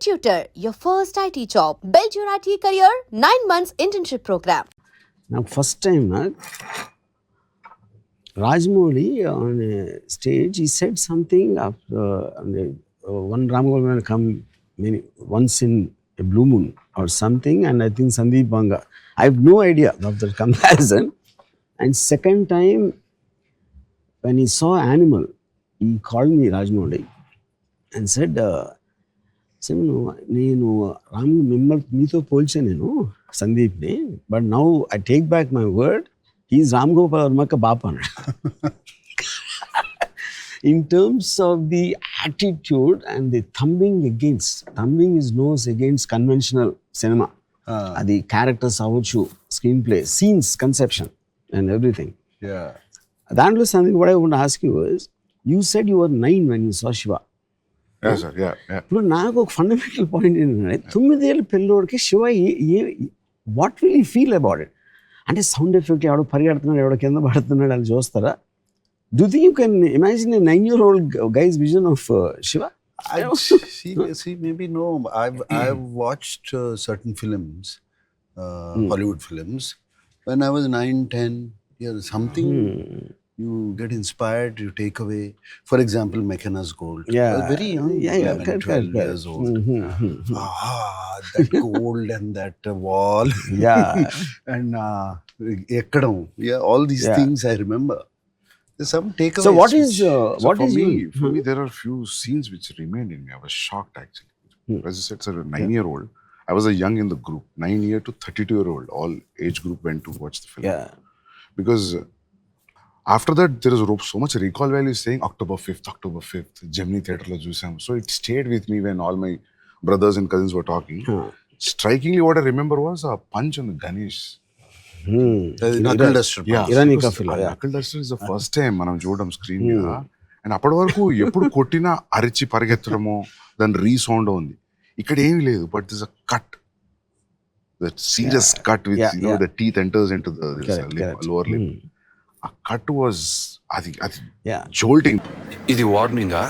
Tutor, your first IT job. Build your IT career, 9 months internship program. Now, first time, Rajmouli on a stage, he said something after one Ramgopal will come once in a blue moon or something, and I think Sandeep VANGA. I have no idea of the comparison. And second time, when he saw Animal, he called me Rajmouli and said, నేను రామ్ మిమ్మల్ని మీతో పోల్చా నేను సందీప్ని, but now I take back my word, he's Ram Gopal వర్మక్క బాప అన్నాడు. In terms of the attitude and the thumbing his nose against conventional cinema. The characters avuchu, screenplay, scenes, conception and everything. Yeah. That something what I want to ask you is, you said you were 9 when you saw Shiva. Yes, sir. Yeah. ఇప్పుడు నాకు ఒక fundamental point ఏంటంటే 9 ఏళ్ళ పిల్లోడికి Shiva what will you feel about it? అంటే sound effect ఎవడో పరిగెడుతున్నాడు, ఎవడో కింద పడుతున్నాడు అని చూస్తారా? Do you think you can imagine a 9-year-old guy's vision of Shiva? See, maybe no. I've watched certain films, Hollywood films, when I was 9, 10 years. Something you get inspired, you take away. For example, McKenna's Gold. Yeah. I was very young, 11, 12 years old. That gold and that wall. Yeah. And Ekkadam. Yeah, all these things I remember. There's some takeaways. So what is for me, there are few scenes which remained in me. I was shocked actually. As you said, sir, a 9-year-old. I was a young in the group, 9-year to 32-year-old. All age group went to watch the film. Yeah. Because after that, there is so much recall value saying October 5th, Gemini Theatre lo chusam. So it stayed with me when all my brothers and cousins were talking. Strikingly, what I remember was a punch on the Ganesh. Knuckle duster. Yeah. Iranika film. Knuckle duster is the first time మనం చూడడం screen మీద. And అప్పటి వరకు ఎప్పుడు కొట్టినా అరిచి పరిగెత్తడమో దాని resound ఉంది. ఇక్కడ ఏమీ లేదు, but this a cut, that serious cut with the teeth enters into the lower lip. ఆ కట్ వాజ్ అది జోల్టింగ్. ఇది వార్నింగా?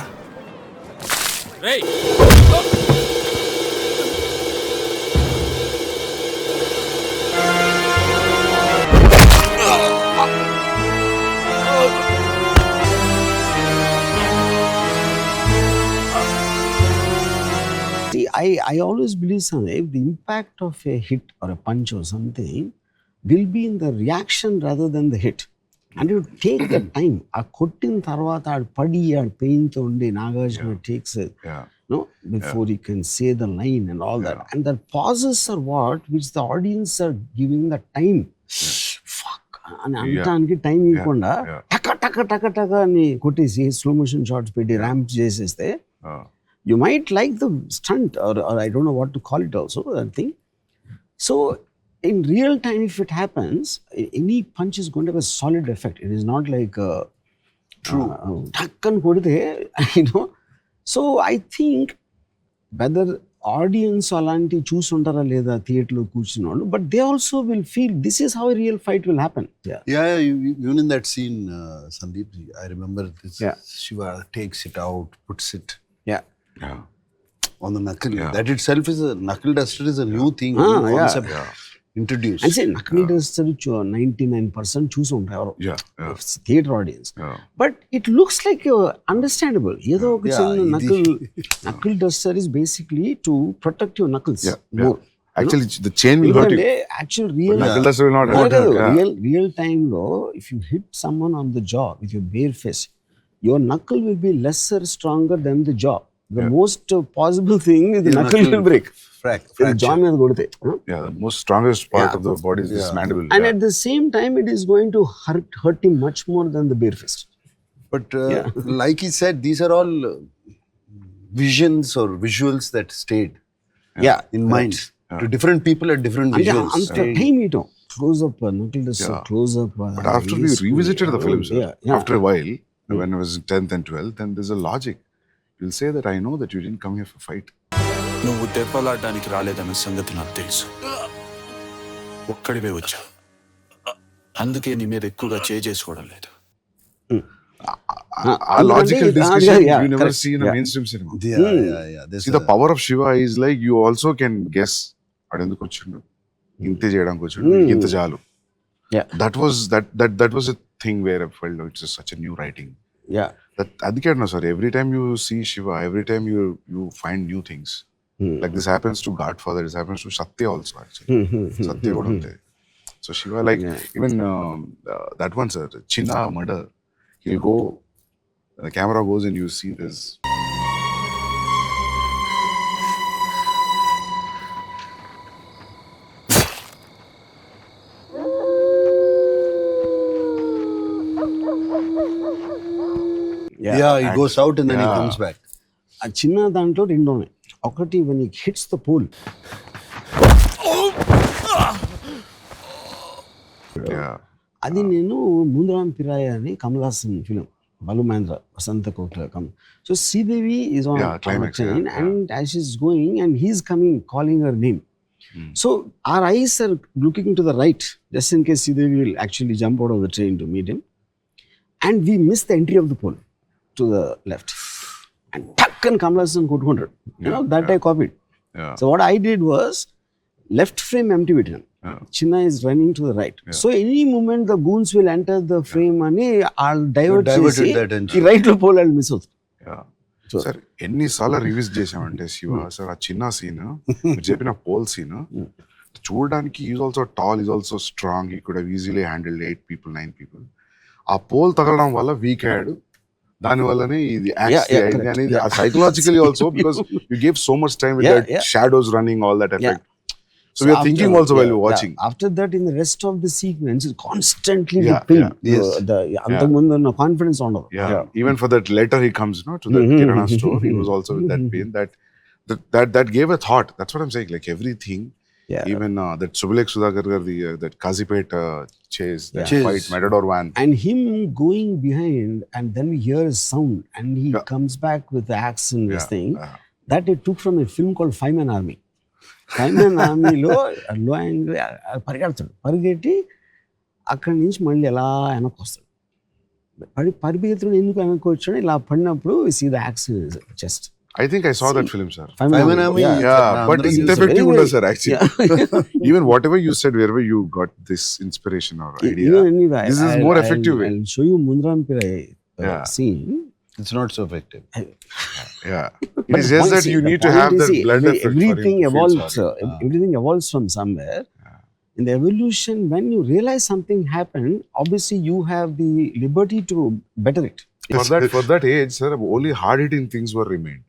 See, I always believe something. If the impact of a hit or a punch or something will be in the reaction rather than the hit. And you take the time. ఆ కొట్టిన తర్వాత ఆడు పడి ఆడు పెయిన్తో ఉండి Nagarjuna takes it, before he can say the line and all that. And the pauses are what which the audience are giving the time. Fuck అని అంటానికి time ఇవ్వకుండా టక టక టక టక అని కొట్టేసి స్లో మోషన్ షాట్స్ పెట్టి ర్యాంప్ చేసేస్తే you might like the stunt or I don't know what to call it also, that thing. So in real time, if it happens, any punch is going to have a solid effect. It is not like True. Takkan kodite, So I think whether audience alanti choosundara leda theatre lo కూర్చున్నోళ్ళు, but they also will feel this is how a real fight will happen. Yeah, even in that scene, Sandeep, I remember this. Shiva takes it out, puts it on the knuckle. That itself is a knuckle duster is a new thing, new concept introduced. And say knuckle duster 99% చూసుంటారు theatre audience. But it looks like understandable. ఏదో ఒక చిన్న knuckle duster is basically to protect your knuckles more. Actually, the chain will hurt you. Actually, real knuckle duster will not hurt you. Real time lo, if you hit someone on the jaw with your bare fist, your knuckle will be lesser stronger than the jaw. The most possible thing is the knuckle will break. Fracture. Jaw మీద కొడితే. The most strongest part of the body is this mandible. And at the same time, it is going to hurt him much more than the bare fist. But like he said, these are all visions or visuals that stayed in mind. To different people at different visuals. అంత time ఇటం close up knuckle duster, close up. But after we revisited the film, sir, after a while, when I was in 10th and 12th, then there's a logic. You'll say that I know that you didn't come here for fight. నువ్వు దెబ్బలాడడానికి రాలేదన్న సంగతి నాకు తెలుసు. ఒక్కడివే వచ్చా, అందుకే నీ మీద ఎక్కువగా చేసుకోవడం లేదు. ఆ logical discussion yeah, you never correct. see in a Yeah. mainstream cinema. Yeah. There's See, the power of Shiva is like you also can guess వాడు ఎందుకు వచ్చిండు, ఇంతే చేయడానికి వచ్చిండు, ఇంత చాలు. Yeah. That was a thing where I felt it's just such a new writing. Yeah. అందుకే అన్నా sir, every time you see Shiva, every time you find new things. Like this happens to Godfather, this happens to Satya also actually. Satya కూడా ఉంది. So Shiva, like even that one, sir, Chinna murder, he'll go, the camera goes and you see this. Yeah, he goes out and then he comes back. ఆ చిన్న దాంట్లో రెండు ఉన్నాయి. ఒకటి when he hits the pole. Yeah. అది నేను ముందరాం పిరాయ అని Kamal Haasan film, Balu Mahindra, Vasantha Kokila come. So Sridevi is on climax, train yeah. and as she's going and he's coming calling her name. So our eyes are looking to the right just in case Sridevi will actually jump out of the train to meet him. And we miss the entry of the pole to the left. And tuck and Kamal Hassan కొట్టుకుంటాడు. That I copied. Yeah. So what I did was left frame empty పెట్టాను. Chinna is running to the right. So any moment the goons will enter the frame అని I'll divert చేసి ఈ right లో pole I'll miss అవుతుంది. Sir ఎన్నిసార్లు reviews చేసామంటే Shiva sir, ఆ చిన్న సీన్ మీరు చెప్పిన పోల్ సీన్ చూడడానికి is also tall, is also strong, he could easily handle 8 people 9 people. ఆ పోల్ తగలడం వల్ల వీక్ అయ్యాడు, దాని వల్లనే ఇది అనేది psychologically also, because you gave so much time with that shadows running, all that effect. So we are thinking also while we're watching. After that, in the rest of the sequence, it's constantly ping. అంతకుముందు ఉన్న confidence ఉండదు. Even for that letter he comes to the Kirana store, he was also with that pain. That gave a thought. That's what I'm saying. Like everything, even that Subulek Sudhakar gardi that Kazipet chase, that fight, Matador van, and him going behind, and then we hear a sound, and he comes back with the axe and this thing. That I took from a film called Five-Man Army. Five-Man Armyలో low angle పరిగెడతాడు, పరిగెట్టి అక్కడి నుంచి మళ్ళీ ఎలా వెనక్కి వస్తాడు. పరిగెత్తుడు ఎందుకు వెనక్కి వచ్చాడు, ఇలా పడినప్పుడు see the axe chest. I think I saw that film, sir. Five-Man Army. But it's effective under, sir, actually. Even whatever you said, wherever you got this inspiration or idea, this is more effective way. I'll show you Mundaram Pirai scene. It's not so effective. It is just that you need to have that blood effect. Everything evolves. Everything evolves from somewhere. In the evolution, when you realize something happened, obviously you have the liberty to better it. For that age, sir, only hard-hitting things were remained.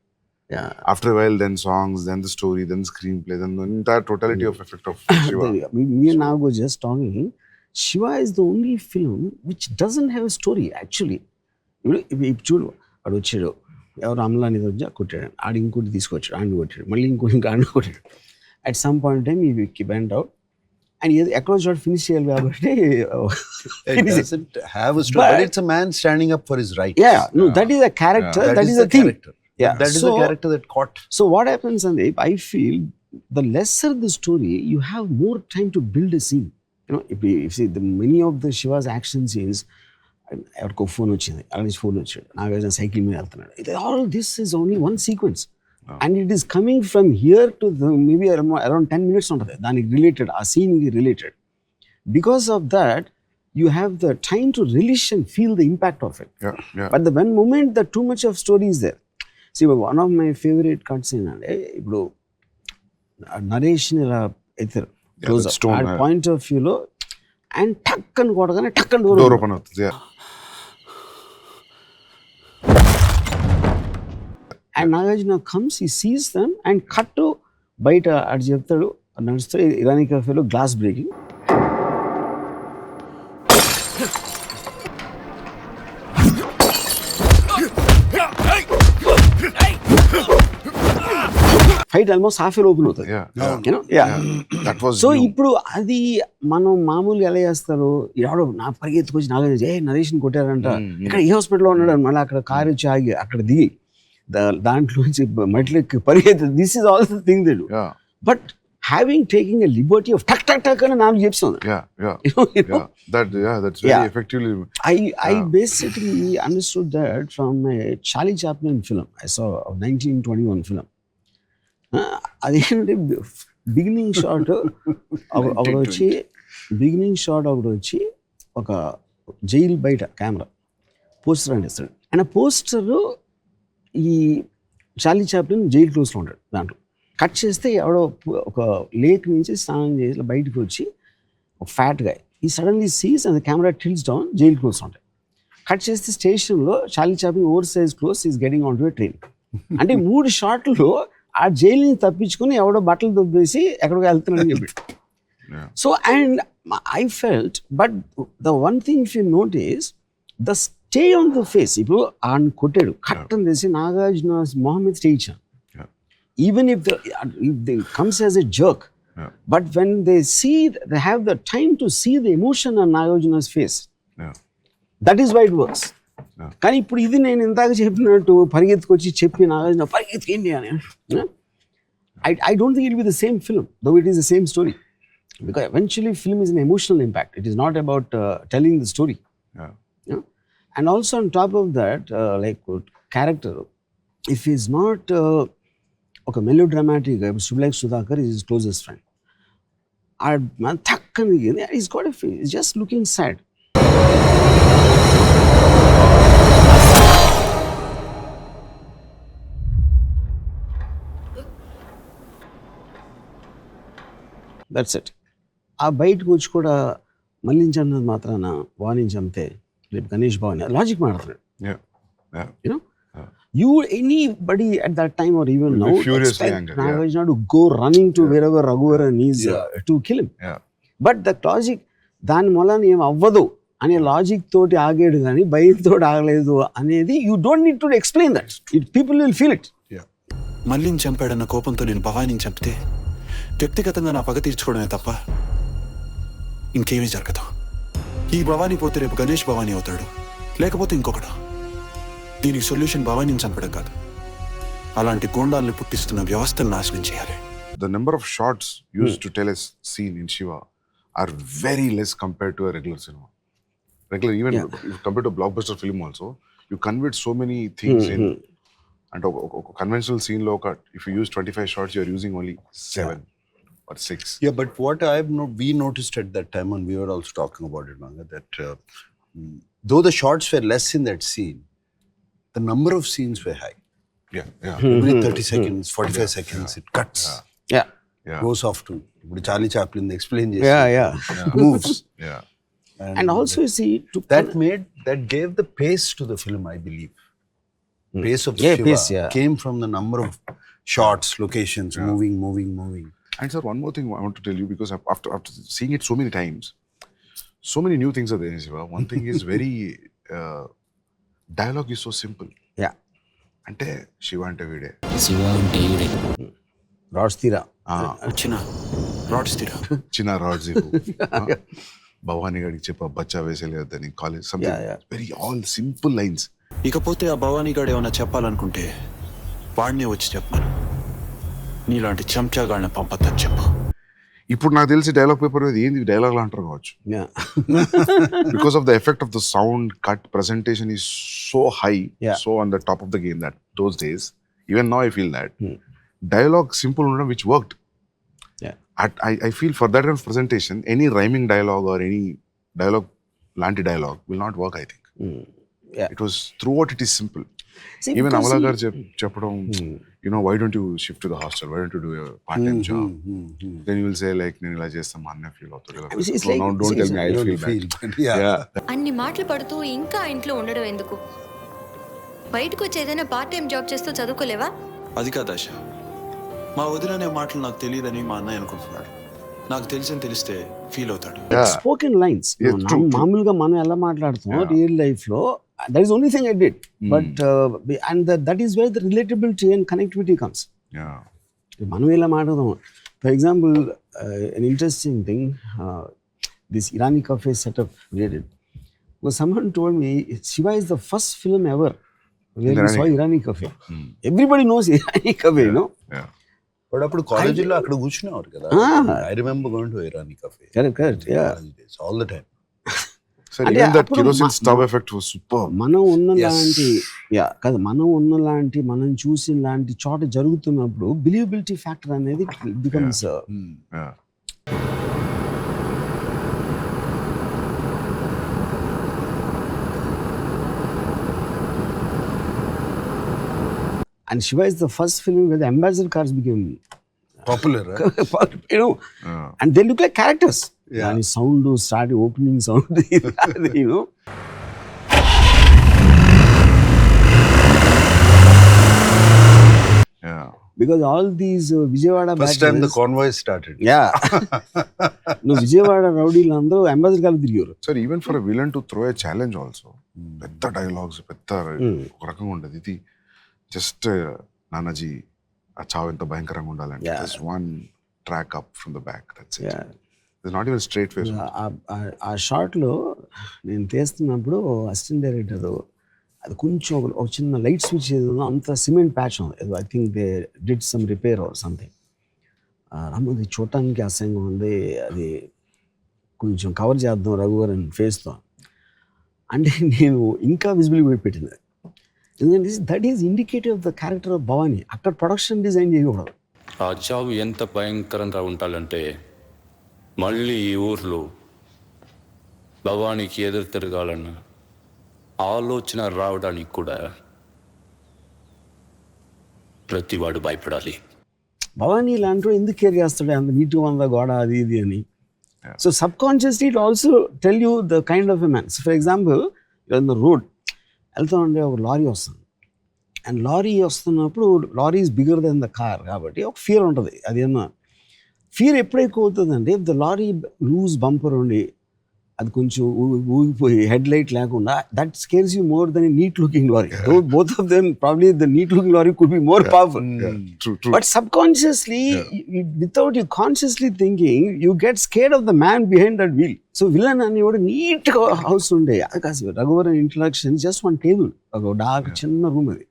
After a while, then songs, then the story, then the screenplay, then the entire totality of effect of Shiva. Me and Nag were just talking. Shiva is the only film which doesn't have a story, actually. ఇప్పుడు చూడు, వాడు వచ్చాడు, ఎవరు అమలా అనేది వచ్చి కొట్టాడు, ఆడు ఇంకోటి తీసుకొచ్చాడు, ఆడిని కొట్టాడు, మళ్ళీ ఇంకోటి ఆడిని కొట్టాడు. అట్ సమ్ పాయింట్ టైం ఈ బెండ్ అవుట్ అండ్ ఎక్కడో చోట ఫినిష్ చేయాలి కాబట్టి It doesn't have a story, but it's a man standing up for his rights. That is a character, that is a thing. That is the character that caught. So what happens, Sandeep, I feel the lesser the story, you have more time to build a scene. If you see many of the Shiva's action scenes, ఎవరికో phone వచ్చింది, అక్కడ నుంచి phone వచ్చాడు, Nagarjuna cycle మీద వెళ్తున్నాడు, all this is only one sequence and it is coming from here to maybe around 10 minutes ఉంటుంది దానికి related, ఆ సీన్కి related. Because of that you have the time to release and feel the impact of it. But the one moment the too much of story is there. See, one of my favorite cuts in అంటే ఇప్పుడు నరేష్ని ఇలా ఎత్తారు close up point of వ్యూలో and టక్ అని కొట్టగానే టక్ అని డోర్ ఓపెన్ అవుతుంది. And Nagarjuna comes, he sees them and cut బయట అటు చెప్తాడు, నడుస్తాడు, ఇరానీ కఫేలో glass breaking. Fight almost half open అవుతుంది. సో ఇప్పుడు అది మనం మామూలుగా ఎలా చేస్తారు, ఎవడో నా పరిగెత్తుకొచ్చి నరేష్ని కొట్టారంట, ఇక్కడ ఈ హాస్పిటల్లో ఉన్నాడు, మళ్ళీ అక్కడ కారు వచ్చి ఆగి అక్కడ దిగి దాంట్లోంచి మెట్లెక్కి పరిగెత్తి, this is all the thing they do. But having taking a liberty of tuck అని నాలుగు చెప్తుంది. That's very effectively. I basically understood that from a Charlie Chaplin film. I saw a 1921 film. అదేంటంటే బిగినింగ్ షాట్ ఒకటి వచ్చి ఒక jail బయట camera poster అంటిస్తాడు. And ఆ poster ఈ చార్లీ చాప్లిన్ జైలు క్లోజ్లో ఉంటాడు. దాంట్లో కట్ చేస్తే ఎవడో ఒక లేక్ నుంచి స్నానం చేసి బయటకు వచ్చి ఒక ఫ్యాట్ గా he suddenly sees and camera tilts down, jail close ఉంటాయి. కట్ చేస్తే స్టేషన్లో Charlie Chaplin over size close is getting on to a train. అంటే 3 షాట్లు ఆ జైలుని తప్పించుకుని ఎవడో బట్టలు దొబ్బేసి ఎక్కడికి వెళ్తున్నాడని చెప్పి. So and I felt, but the one thing if you notice the stay on the face. ఇప్పుడు ఆయన కొట్టాడు, కట్ అని తెలిసి నాగార్జున మొహమ్మద్ స్టే ఇచ్చాను. Even if they comes as a jerk, but when they have the time to see the emotion on Nagarjuna's face. That is why it works. కానీ ఇప్పుడు ఇది నేను ఇందాక చెప్పినట్టు పరిగెత్తుకొచ్చి చెప్పి నాగార్జున పరిగెత్తుకేంటి అని, I don't think it will be the same film, though it is the same story. Because eventually film is an emotional impact. It is not about telling the story. And also on top of that, like character, if he's not ఒక melodramatic, సుబ్లైక్ Sudhakar is his closest friend. ఆ మన థక్కని is got is just looking sad. That's it. ఆ బయటకు వచ్చి కూడా మళ్ళీ అన్నది మాత్రాన వాణి చంపితే రేపు గణేష్ భవన్ లాజిక్ మాట్లాడుతున్నాడు. You know anybody at that time or even now furiously angry, Nagarjuna to go running to wherever Raghuvaran is to kill him. But the logic దాని మూలాన్ని ఏం అవ్వదు అనే లాజిక్ తోటి ఆగాడు కానీ భయంతో ఆగలేదు అనేది you don't need to explain that. People will feel it. మళ్ళీ చంపాడన్న కోపంతో నేను భవానీని చంపితే వ్యక్తిగతంగా నా పగ తీర్చుకోవడమే తప్ప ఇంకేమీ జరగదు. ఈ భవానీ పోతే రేపు గణేష్ భవానీ అవుతాడు, లేకపోతే ఇంకొకడు. దీనికి సొల్యూషన్ భవానీని చంపడం కాదు, అలాంటి గోండాల్ని పుట్టిస్తున్న వ్యవస్థను నాశనం చేయాలి. The number of shots used to tell a scene in Shiva are very less compared to a regular cinema. Even compared to a blockbuster film also, you convert so many things in. And a conventional scene lo if you use 25 shots, you are using only 7 or 6. Yeah, but what we noticed at that time, and we were also talking about it, Vanga, that though the shots were less in that scene, the number of scenes were high. Every 30 seconds, 45 seconds, it cuts. Goes off to Charlie Chaplin explain moves. And also you see that gave the pace to the film, I believe. Pace of Shiva came from the number of shots, locations, moving. And sir, one more thing I want to tell you, because after seeing it so many times, so many new things are there in Shiva. One thing is very dialogue is so simple. అంటే శివ అంటే వీడే, శివ అంటే వీడే, rods తీరా, చిన్న rods తీరా, చిన్న rods Bhavani గడికి చెప్ప బచ్చా వేసేలేదని college, very all simple lines. ఇకపోతే ఆ భవానీ గాడు ఏమైనా చెప్పాలనుకుంటే వాడినే వచ్చి చెప్పాను, నీలాంటి చెంచాగాళ్ళని పంపద్దని చెప్పు. ఇప్పుడు నాకు తెలిసి డైలాగ్ పేపర్ మీద ఏంది డైలాగ్ అంటారు కావచ్చు. Because of the effect of the sound cut, presentation is so high, so on the top of the game that those days, even now I feel that dialogue simple undam which worked. I feel for that kind of presentation, any rhyming dialogue or any dialogue lanti dialogue will not work, I think. It was throughout it is simple. See, even Amala gar cheppadam, you know, why don't you shift to the hostel, why don't you do a part-time job? Then you will say like nenu ila chestam anna feel avutadu. No, don't tell me I feel bad. అన్ని మాటలు పడుతూ ఇంకా ఇంట్లో ఉండడం ఎందుకు? బయటకు వచ్చి ఏదైనా పార్ట్ టైం జాబ్ చేస్తూ చదువుకోలేవా? అది కాదు ఆశ, మా వదిలనే మాటలు నాకు తెలియదని మా అన్నయ్య అనుకుంటున్నాడు. నాకు తెలిస్తే ఫీల్ అవుతాడు. స్పోకెన్ లైన్స్ మామూలుగా మనం ఎలా మాట్లాడుతాం రియల్ లైఫ్ లో, that is the only thing I did. But and that is where the relatability and connectivity comes. మనం ఎలా మాట్లాడదాం. For example, an interesting thing, this Irani cafe setup we did, was someone told me Shiva is the first film ever where we saw Irani cafe. Everybody knows Irani cafe, you know. But అప్పుడు కాలేజీలో అక్కడ కూర్చునేవారు కదా. I remember going to Irani కఫే. Correct yeah all the time. Sir, even that kerosene stove effect was superb. మనం ఉన్నలాంటి మనం చూసిన లాంటి చోట జరుగుతున్నప్పుడు బిలీవబిలిటీ ఫ్యాక్టర్ అనేది becomes Yeah. and Shiva is the first film where the ambassador cars became popular. Yeah. and they look like characters. Yeah. And sound started opening sound, Yeah. because all these Vijayawada first time the convoy started. yeah no Vijayawada రౌడీలు అందరూ ambassador car తిరిగారు. Sir, even for a villain to throw a challenge also, పెద్ద dialogues పెద్ద ఒక రకంగా ఉండదు. ఇది just Nanaji ఆ చావు ఎంత భయంకరంగా ఉండాలంటే just one track up from the back, that's it. It's not even straight face. ఆ షార్ట్లో నేను తీస్తున్నప్పుడు అసిస్టెంట్ డైరెక్టర్ అది కొంచెం ఒక చిన్న లైట్ స్విచ్ ఏదో అంత సిమెంట్ ప్యాచ్ ఉంది, I think they did some repair or something. అది చూడటానికి అసహ్యంగా ఉంది, అది కొంచెం కవర్ చేద్దాం రఘువరన్ ఫేస్తో అంటే నేను ఇంకా విజిబిలిటీ పెట్టింది. ఎందుకంటే that is indicative of the character of Bhavani. అక్కడ ప్రొడక్షన్ డిజైన్ చేయకూడదు. ఆ చావు ఎంత భయంకరంగా ఉండాలంటే మళ్ళీ ఈ ఊర్లో భవానీకి ఎదురు తిరగాలన్న ఆలోచన రావడానికి కూడా ప్రతివాడు భయపడాలి. భవానీ ఇలాంటి ఎందుకు కేర్ చేస్తాడు అంత నీట్గా ఉందా గోడ అది ఇది అని. So subconsciously it also tell you the kind of a man. So for example in the road వెళ్తా ఉంటే ఒక లారీ వస్తుంది, అండ్ లారీ వస్తున్నప్పుడు lorry is bigger than the car కాబట్టి ఒక ఫియర్ ఉంటుంది. అదేమన్నా ఫియర్ ఎప్పుడు ఎక్కువ అవుతుందంటే if the lorry loose bumper ఉండి అది కొంచెం ఊగిపోయి హెడ్ లైట్ లేకుండా, that scares you more than neat looking lorry. Both of them probably the neat looking lorry could be more powerful. But subconsciously, without you consciously thinking, you get scared of the man behind that wheel. So villain అనేవాడు neat house ఉండే, అది కాదు Raghuvaran introduction just one table, ఒక dark చిన్న room అది.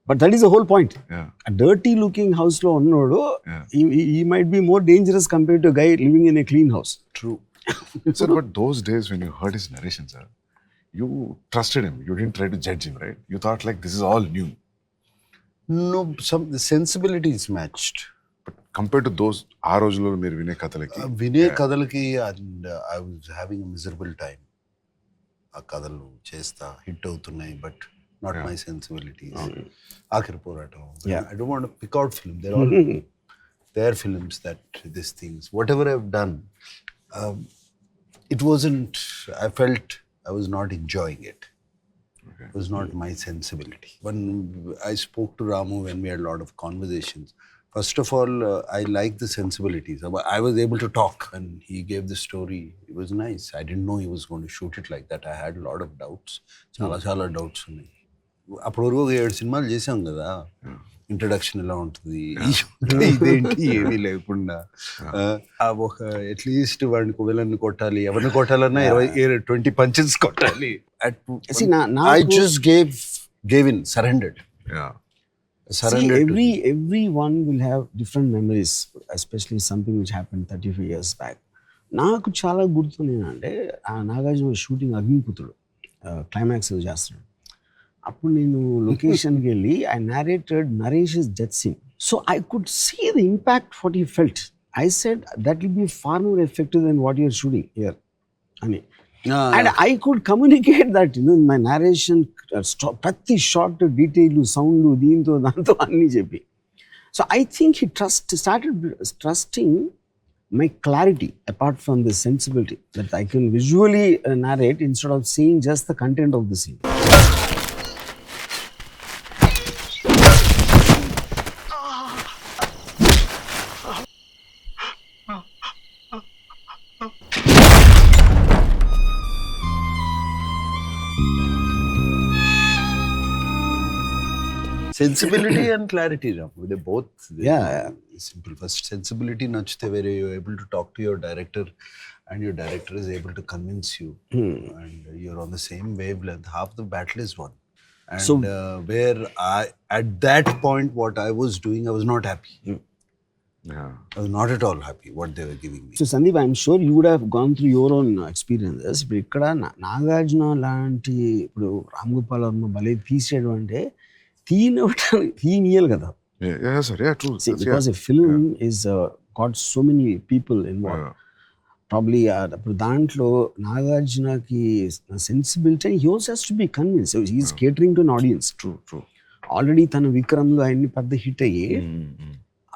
But that is the whole point. Yeah. A dirty looking house లో ఉన్నోడు Yeah. he might be more dangerous compared to a guy living in a clean house. True. Sir, but those days when you heard his narration, sir, you trusted him. You didn't try to judge him, right? You thought like this is all new. No, the sensibility is matched. But compared to those ఆ రోజుల్లో మీరు వినే కథలకి వినే కథలకి and I was having a miserable time. ఆ కథలు చేస్తా హిట్ అవుతున్నాయి, బట్ నాట్ మై సెన్సిబిలిటీస్. ఆఖరి పోరాటం. I don't want to pick out film. There all their films that this things whatever I have done, it wasn't, I felt I was not enjoying it. Okay. It was not my sensibility. When I spoke to Ramu, when we had a lot of conversations, first of all, I liked the sensibilities. I was able to talk and he gave the story. It was nice. I didn't know he was going to shoot it like that. I had a lot of doubts. Chala doubts ఉన్నాయి. అప్పుడు వరకు 7 సినిమాలు చేసాం కదా. Introduction ఎలా ఉంటుంది, ఇదేంటి ఏమీ లేకుండా ఒక అట్లీస్ట్ వాడిని విలన్ని కొట్టాలి, ఎవరిని కొట్టాలన్నా 20 పంచెస్ కొట్టాలి. I just gave in, surrendered. Yeah. Surrendered. See, everyone will have different memories, especially something which happened 35 years back. నాకు చాలా గుర్తుంది అంటే ఆ నాగార్జున షూటింగ్ అగ్నిపుత్రుడు క్లైమాక్స్ చేస్తున్నాడు. అప్పుడు నేను లొకేషన్కి వెళ్ళి ఐ narrated నరేష్'s death scene. So I could see the impact what he felt. I said that will be far more effective then what you're shooting here అని. And I could communicate that in my narration, ప్రతి short detail sound దీంతో దాంతో అన్నీ చెప్పి. So I think he started trusting my clarity apart from the sensibility that I can visually narrate instead of seeing just the content of the scene. Sensibility and clarity, they both Yeah. simple. First sensibility nachte where you are able to talk to your director and your director is able to convince you, and you're on the same wavelength, half the battle is won. And So- where at that point, what I was doing, I was not happy. Yeah. I was not at all happy what they were giving me. So Sandeep I'm sure you would have gone through your own experiences. ఇప్పుడు ఇక్కడ నాగార్జున లాంటి ఇప్పుడు రామ్ గోపాల్ వర్మ భలే తీసాడు అంటే తీయనియాలి కదా. Yeah, sir. Yeah, true. Because a film is got so many people involve. Probably ఇప్పుడు దాంట్లో నాగార్జునకి sensibility he also has to be convince. He's catering to an audience. True. Already తన విక్రమ్లో అన్ని పెద్ద హిట్ అయ్యి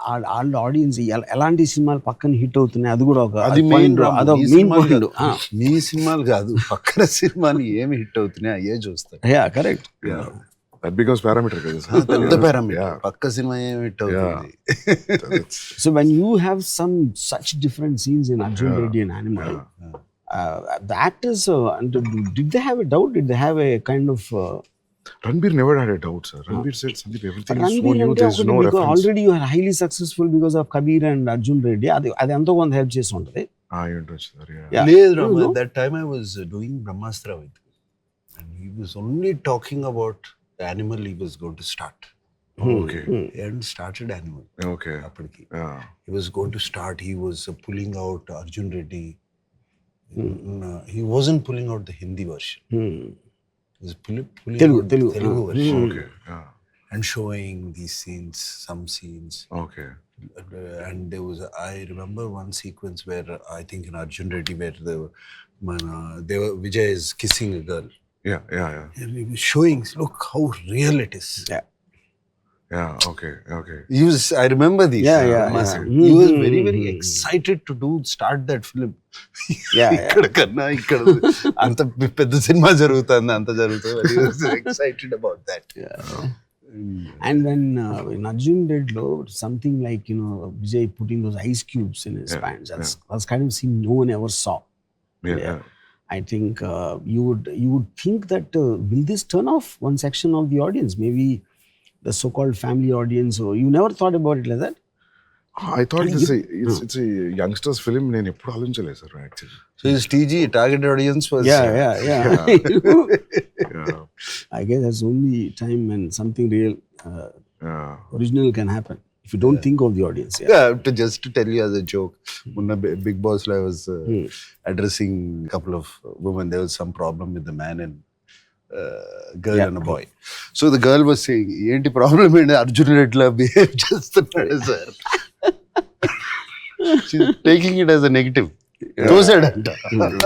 వాళ్ళ ఆడియన్స్ ఎలాంటి సినిమాలు పక్కన హిట్ అవుతున్నాయి అది కూడా ఒక అది point, అదొక మీ main సినిమాలు point. కాదు. మీ సినిమాలు కాదు, పక్కన సినిమాలు ఏమి హిట్ అవుతున్నాయి అయ్యే చూస్తారు. కరెక్ట్. That becomes parameter కదా sir. పెద్ద పారామీటర్. Yeah. పక్క సినిమా ఏమి హిట్ అవుతుంది. So when you have some such different scenes in Arjun Reddy and animal, the actors did they have a doubt? Did they have a kind of Ranbir never had a doubt, sir. Ranbir said, Sandeep, everything is so Ranbir new, అంటే there's ఒకటి no because reference. already you are highly successful because of Kabir and Arjun Reddy. అది ఎంతో కొంత help చేసి ఉంటుంది. You don't sir. Yeah. Yeah. లేదు No, Rama, no. that time I was doing Brahmastra with him. And he was only talking about the animal he was going to start. Okay. He hadn't started animal. Okay. అప్పటికి. Yeah. He was going to start, he was pulling out Arjun Reddy. He wasn't pulling out the Hindi version. He was pulling Telugu, out the Telugu. Telugu version. Okay. Yeah. And showing these scenes, some scenes. Okay. And there was, I remember one sequence where I think in Arjun Reddy where Vijay is kissing a girl. Yeah. And he was showing, look how real it is. Yeah. Okay. He was, I remember these. Yeah. He was very, very excited to start that film. ఇక్కడ కన్నా ఇక్కడ అంత పెద్ద cinema జరుగుతుంది, అంత జరుగుతుంది. He was excited about that. And when in Arjun Reddy, something like Vijay putting those ice cubes in his pants, that's kind of scene no one ever saw. Yeah. I think you would think that will this turn off one section of the audience, maybe the so-called family audience, or you never thought about it like that? I thought it's a youngsters film. నేను ఎప్పుడు ఆలోచించలేదు sir actually. So his TG, target audience was... Yeah. Yeah. I guess that's the only time when something real, Yeah. original can happen. If you don't think of the audience. Just to tell you as a joke, Munna Big Boss I was addressing a couple of women. There was some problem with the man and girl and a boy. So the girl was saying, "Enti problem enti Arjun Reddy la behave chestunnadu sir." She's taking it as a negative. Tosadanta.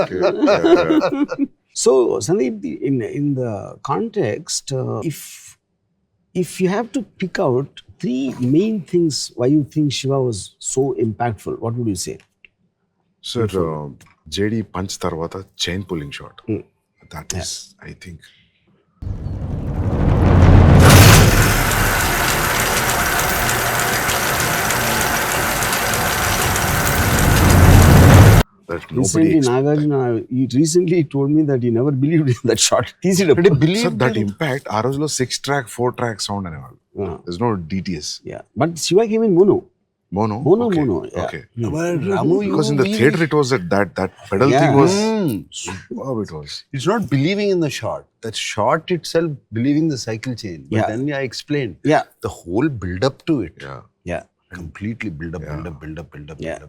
Okay. Yeah. So, Sandeep, in the context, if you have to pick out three main things why you think Shiva was so impactful, what would you say? Sir, JD punch తర్వాత chain pulling shot. That is, I think. That nobody Recently, Nagarjuna, he recently told me that he never believed in that shot. Sir, that impact, ఆ రోజులో 6-track, 4-track sound అనేవాళ్ళు. There's no DTS. Yeah, but Shiva came in mono. Mono? Mono, Okay. mono. Yeah. Okay. But Ramu, Because in the theater it was that pedal thing was superb it was. It's not believing in the shot. That shot itself, believing the cycle chain. But then I explained. Yeah. The whole build up to it. Yeah. Completely build up. Yeah.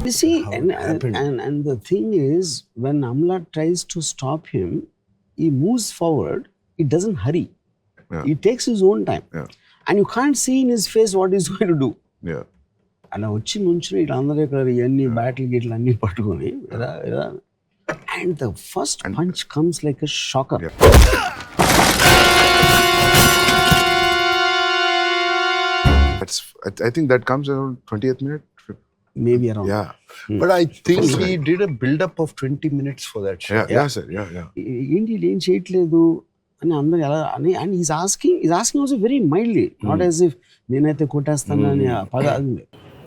You see, and the thing is, when Amala tries to stop him, he moves forward. He doesn't hurry. Yeah. He takes his own time. Yeah. And you can't see in his face what he's going to do. Yeah. అలా వచ్చి నుంచుని ఇట్లా అందరూ ఇక్కడ ఇవన్నీ battle గిట్లు అన్నీ పట్టుకొని and the first punch comes like a shocker. I think that comes around 20th minute. Maybe around. Yeah. But I think he did a build up of 20 minutes for that shot. Yeah, sir. Yeah. ఏంటి ఏం చేయట్లేదు అని అందరూ ఎలా అని and is asking also very mildly, not as if నేనైతే కొట్టేస్తాను అని పద.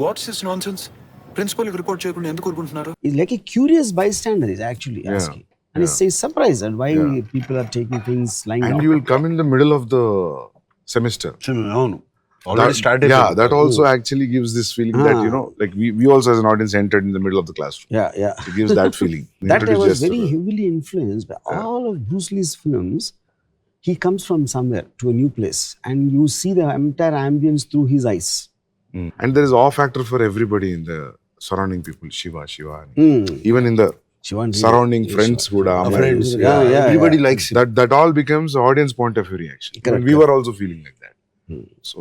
What's this nonsense? ప్రిన్సిపల్ కి రిపోర్ట్ చేయకుండా ఎందుకు ఊరుకుంటున్నారు? Is like a curious bystander is actually asking. And he's surprised at why people are taking things lying And down. you will come in the middle of the semester. అవును already start That also actually gives this feeling that, you know, like we also as an audience entered in the middle of the classroom. Yeah. It gives that feeling. That I Introduced was just to very the- heavily influenced by all of Bruce Lee's films. He comes from somewhere to a new place, and you see the entire ambience through his eyes. And there is awe factor for everybody in the surrounding people. Shiva. Even in the Shiva and surrounding Shiva. friends కూడా friends Yeah. Everybody likes that all becomes audience point of view reaction. Correct, We were also feeling like that. So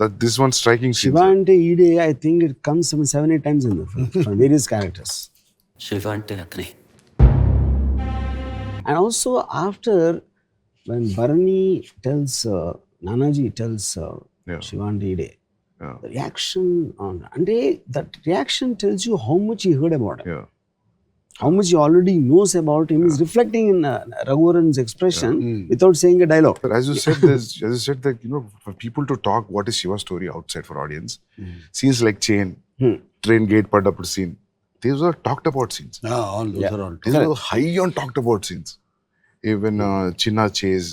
that this one striking scene. Shiva and Ide, I think it comes some 7-8 times in the film from various characters. Shiva అంటే అతనే. And also after when Bharani tells Nanaji tells Yeah. Shiva and Ide, Yeah. the reaction on and that reaction tells you how much he heard about him. Yeah. How much he already knows about him is reflecting in Raghuvaran's expression without saying a dialogue. But as you said that, you know, for people to talk what is Shiva's story outside for audience, scenes like Chain, train gate padappudu scene, these are talked about scenes. All those are all These are high on talked about scenes. Even Chinna chase,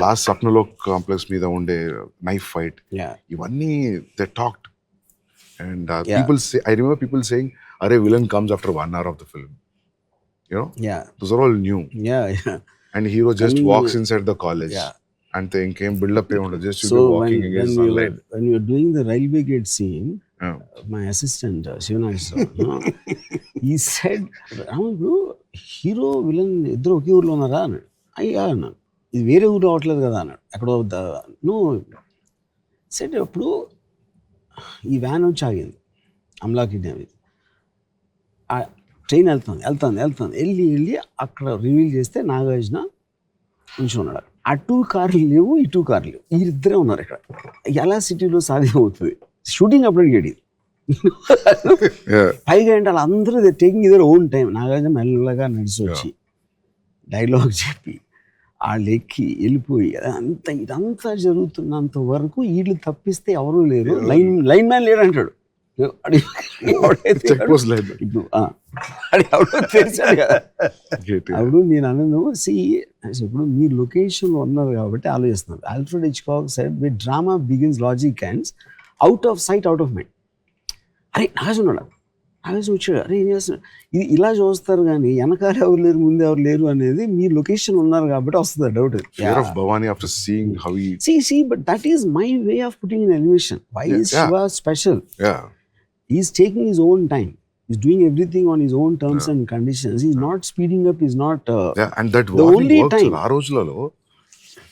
last Sapnalok complex మీద ఉండే knife fight, Yeah. ఇవన్నీ they talked. And Yeah. people say, I remember people saying, "Arey, villain comes after 1 hour of the film." You know, Yeah. those are all new. Yeah. And hero just Coming- walks inside the college. Yeah. And they came build up just you So be when, walking against sunlight. when we were doing the railway gate scene, Yeah. my assistant Shivanagara, he said, "Raman bro, hero villain ఇద్దరు ఒకే ఊర్లో ఉన్నారా అన్నాడు. అయ్యా అన్నాడు, ఇది వేరే ఊరు అవట్లేదు కదా అన్నాడు. ఎక్కడో నో సెట్ అప్పుడు ఈ వ్యాన్ వచ్చి ఆగింది అమలా కిడ్నాప్. ఆ ట్రైన్ వెళ్తుంది వెళ్ళి అక్కడ రివీల్ చేస్తే నాగార్జున ఉంచి ఉన్నాడు. అటు కార్లు లేవు, ఇటు కార్లు లేవు, వీరిద్దరే ఉన్నారు ఇక్కడ. ఎలా సిటీలో సాధ్యం అవుతుంది? షూటింగ్ అప్పుడు అడిగాడు. Yeah. పైగా అంటే వాళ్ళందరూ taking either own time. Nagarjuna మెల్లగా నడిచి వచ్చి డైలాగ్ చెప్పి వాళ్ళు ఎక్కి వెళ్ళిపోయి ఇదంతా జరుగుతున్నంత వరకు వీళ్ళు తప్పిస్తే ఎవరూ లేరు, లైన్ మ్యాన్ లేడు అంటాడు. Check post line. ఇప్పుడు ఎవడో తెలిసాడు కదా. Gate, yeah. అప్పుడు నేను అన్నాను, ఇప్పుడు మీరు లొకేషన్లో ఉన్నారు కాబట్టి ఆలోచిస్తున్నారు. Alfred Hitchcock said with drama begins logic ends out of sight out of mind. అరే నాగార్జున వచ్చాడు, అరే ఏం చేస్తున్నాడు, ఇది ఇలా చూస్తారు కానీ వెనకాల ఎవరు లేరు, ముందు ఎవరు లేరు అనేది మీ లొకేషన్ ఉన్నారు కాబట్టి వస్తుంది doubt. Fear of Bhavani after seeing how he. See, but that is my way of putting in elevation. Why is Yeah. Shiva special? Yeah. He's taking his own time. He's doing everything on his own terms and conditions. He's not speeding up. He's not. Yeah. And that The warning only works. time. ఆ రోజులలో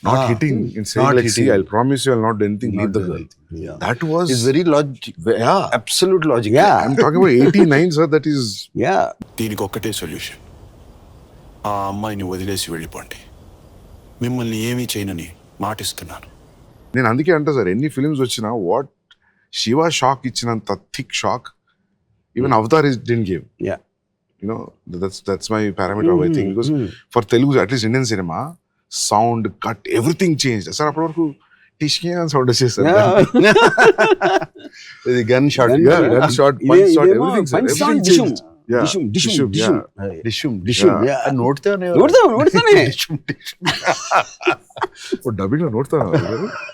not hitting in saying Not like, hitting. see, I'll promise you I'll not do anything. Leave the girl. Yeah. That was. It's very logic Yeah. Absolute logic. Yeah. I'm talking about 89, sir. That is. Yeah. దీనికి ఒక్కటే solution, ఆ అమ్మాయిని వదిలేసి వెళ్ళిపోండి. మిమ్మల్ని ఏమీ చేయనని మాటిస్తున్నాను. నేను అందుకే అంటా సార్, ఎన్ని ఫిల్మ్స్ వచ్చినా వాట్ శివ షాక్ ఇచ్చినంత thick shock even Avatar didn't give. Yeah. You know, that's my parameter of I think, because for Telugu, at least Indian cinema, sound cut, everything changed. Sir, అప్పటి వరకు టిష్కి అని sound వచ్చేసారు. ఇది gun shot. Yeah, gun shot, punch shot, everything, sir. Punch shot, Everything dishum. changed. Yeah. Dishum. Yeah. Dishum Yeah. నోటితోనే dubbing లో నోడతాను.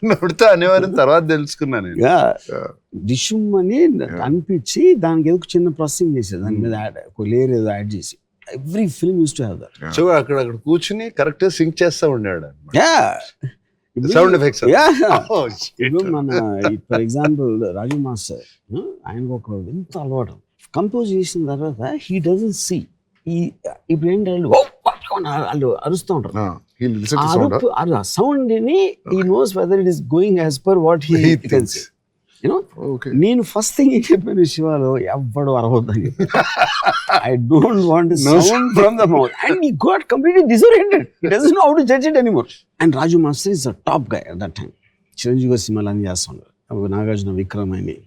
నోటితో అనేవారని తర్వాత తెలుసుకున్నా నేను. డిషుమ్ అని అనిపించి దానికి ఏదో చిన్న ప్రాసెసింగ్ చేసేది, దాని మీద లేయర్ ఏదో యాడ్ చేసి. Every film use to have that. So అక్కడ కూర్చుని కరెక్ట్ గా సింక్ చేస్తా ఉండాడు సౌండ్ సౌండ్ ఎఫెక్ట్స్. ఇప్పుడు మన ఫర్ ఎగ్జాంపుల్ రాజు మాస్టర్, ఆయనకు ఒక ఎంత అలవాటు. కంపోజ్ చేసిన తర్వాత హీ డజంట్ సీ, ఇప్పుడు ఏంటి వాళ్ళు అరుస్తూ ఉంటారు. ఆ సౌండ్ ని he knows whether it is going as per what he can see. You know, నేను ఫస్ట్ థింగ్ ఏం చెప్పాను శివాలో, ఎవ్వడు అరవద్దని. I don't want sound from the mouth. And he got completely disoriented. He doesn't know how to judge it anymore. And Raju master is a top guy at that time. Chiranjeevi సినిమాలు అన్ని చేస్తుంటారు, నాగార్జున, విక్రమ్ అని.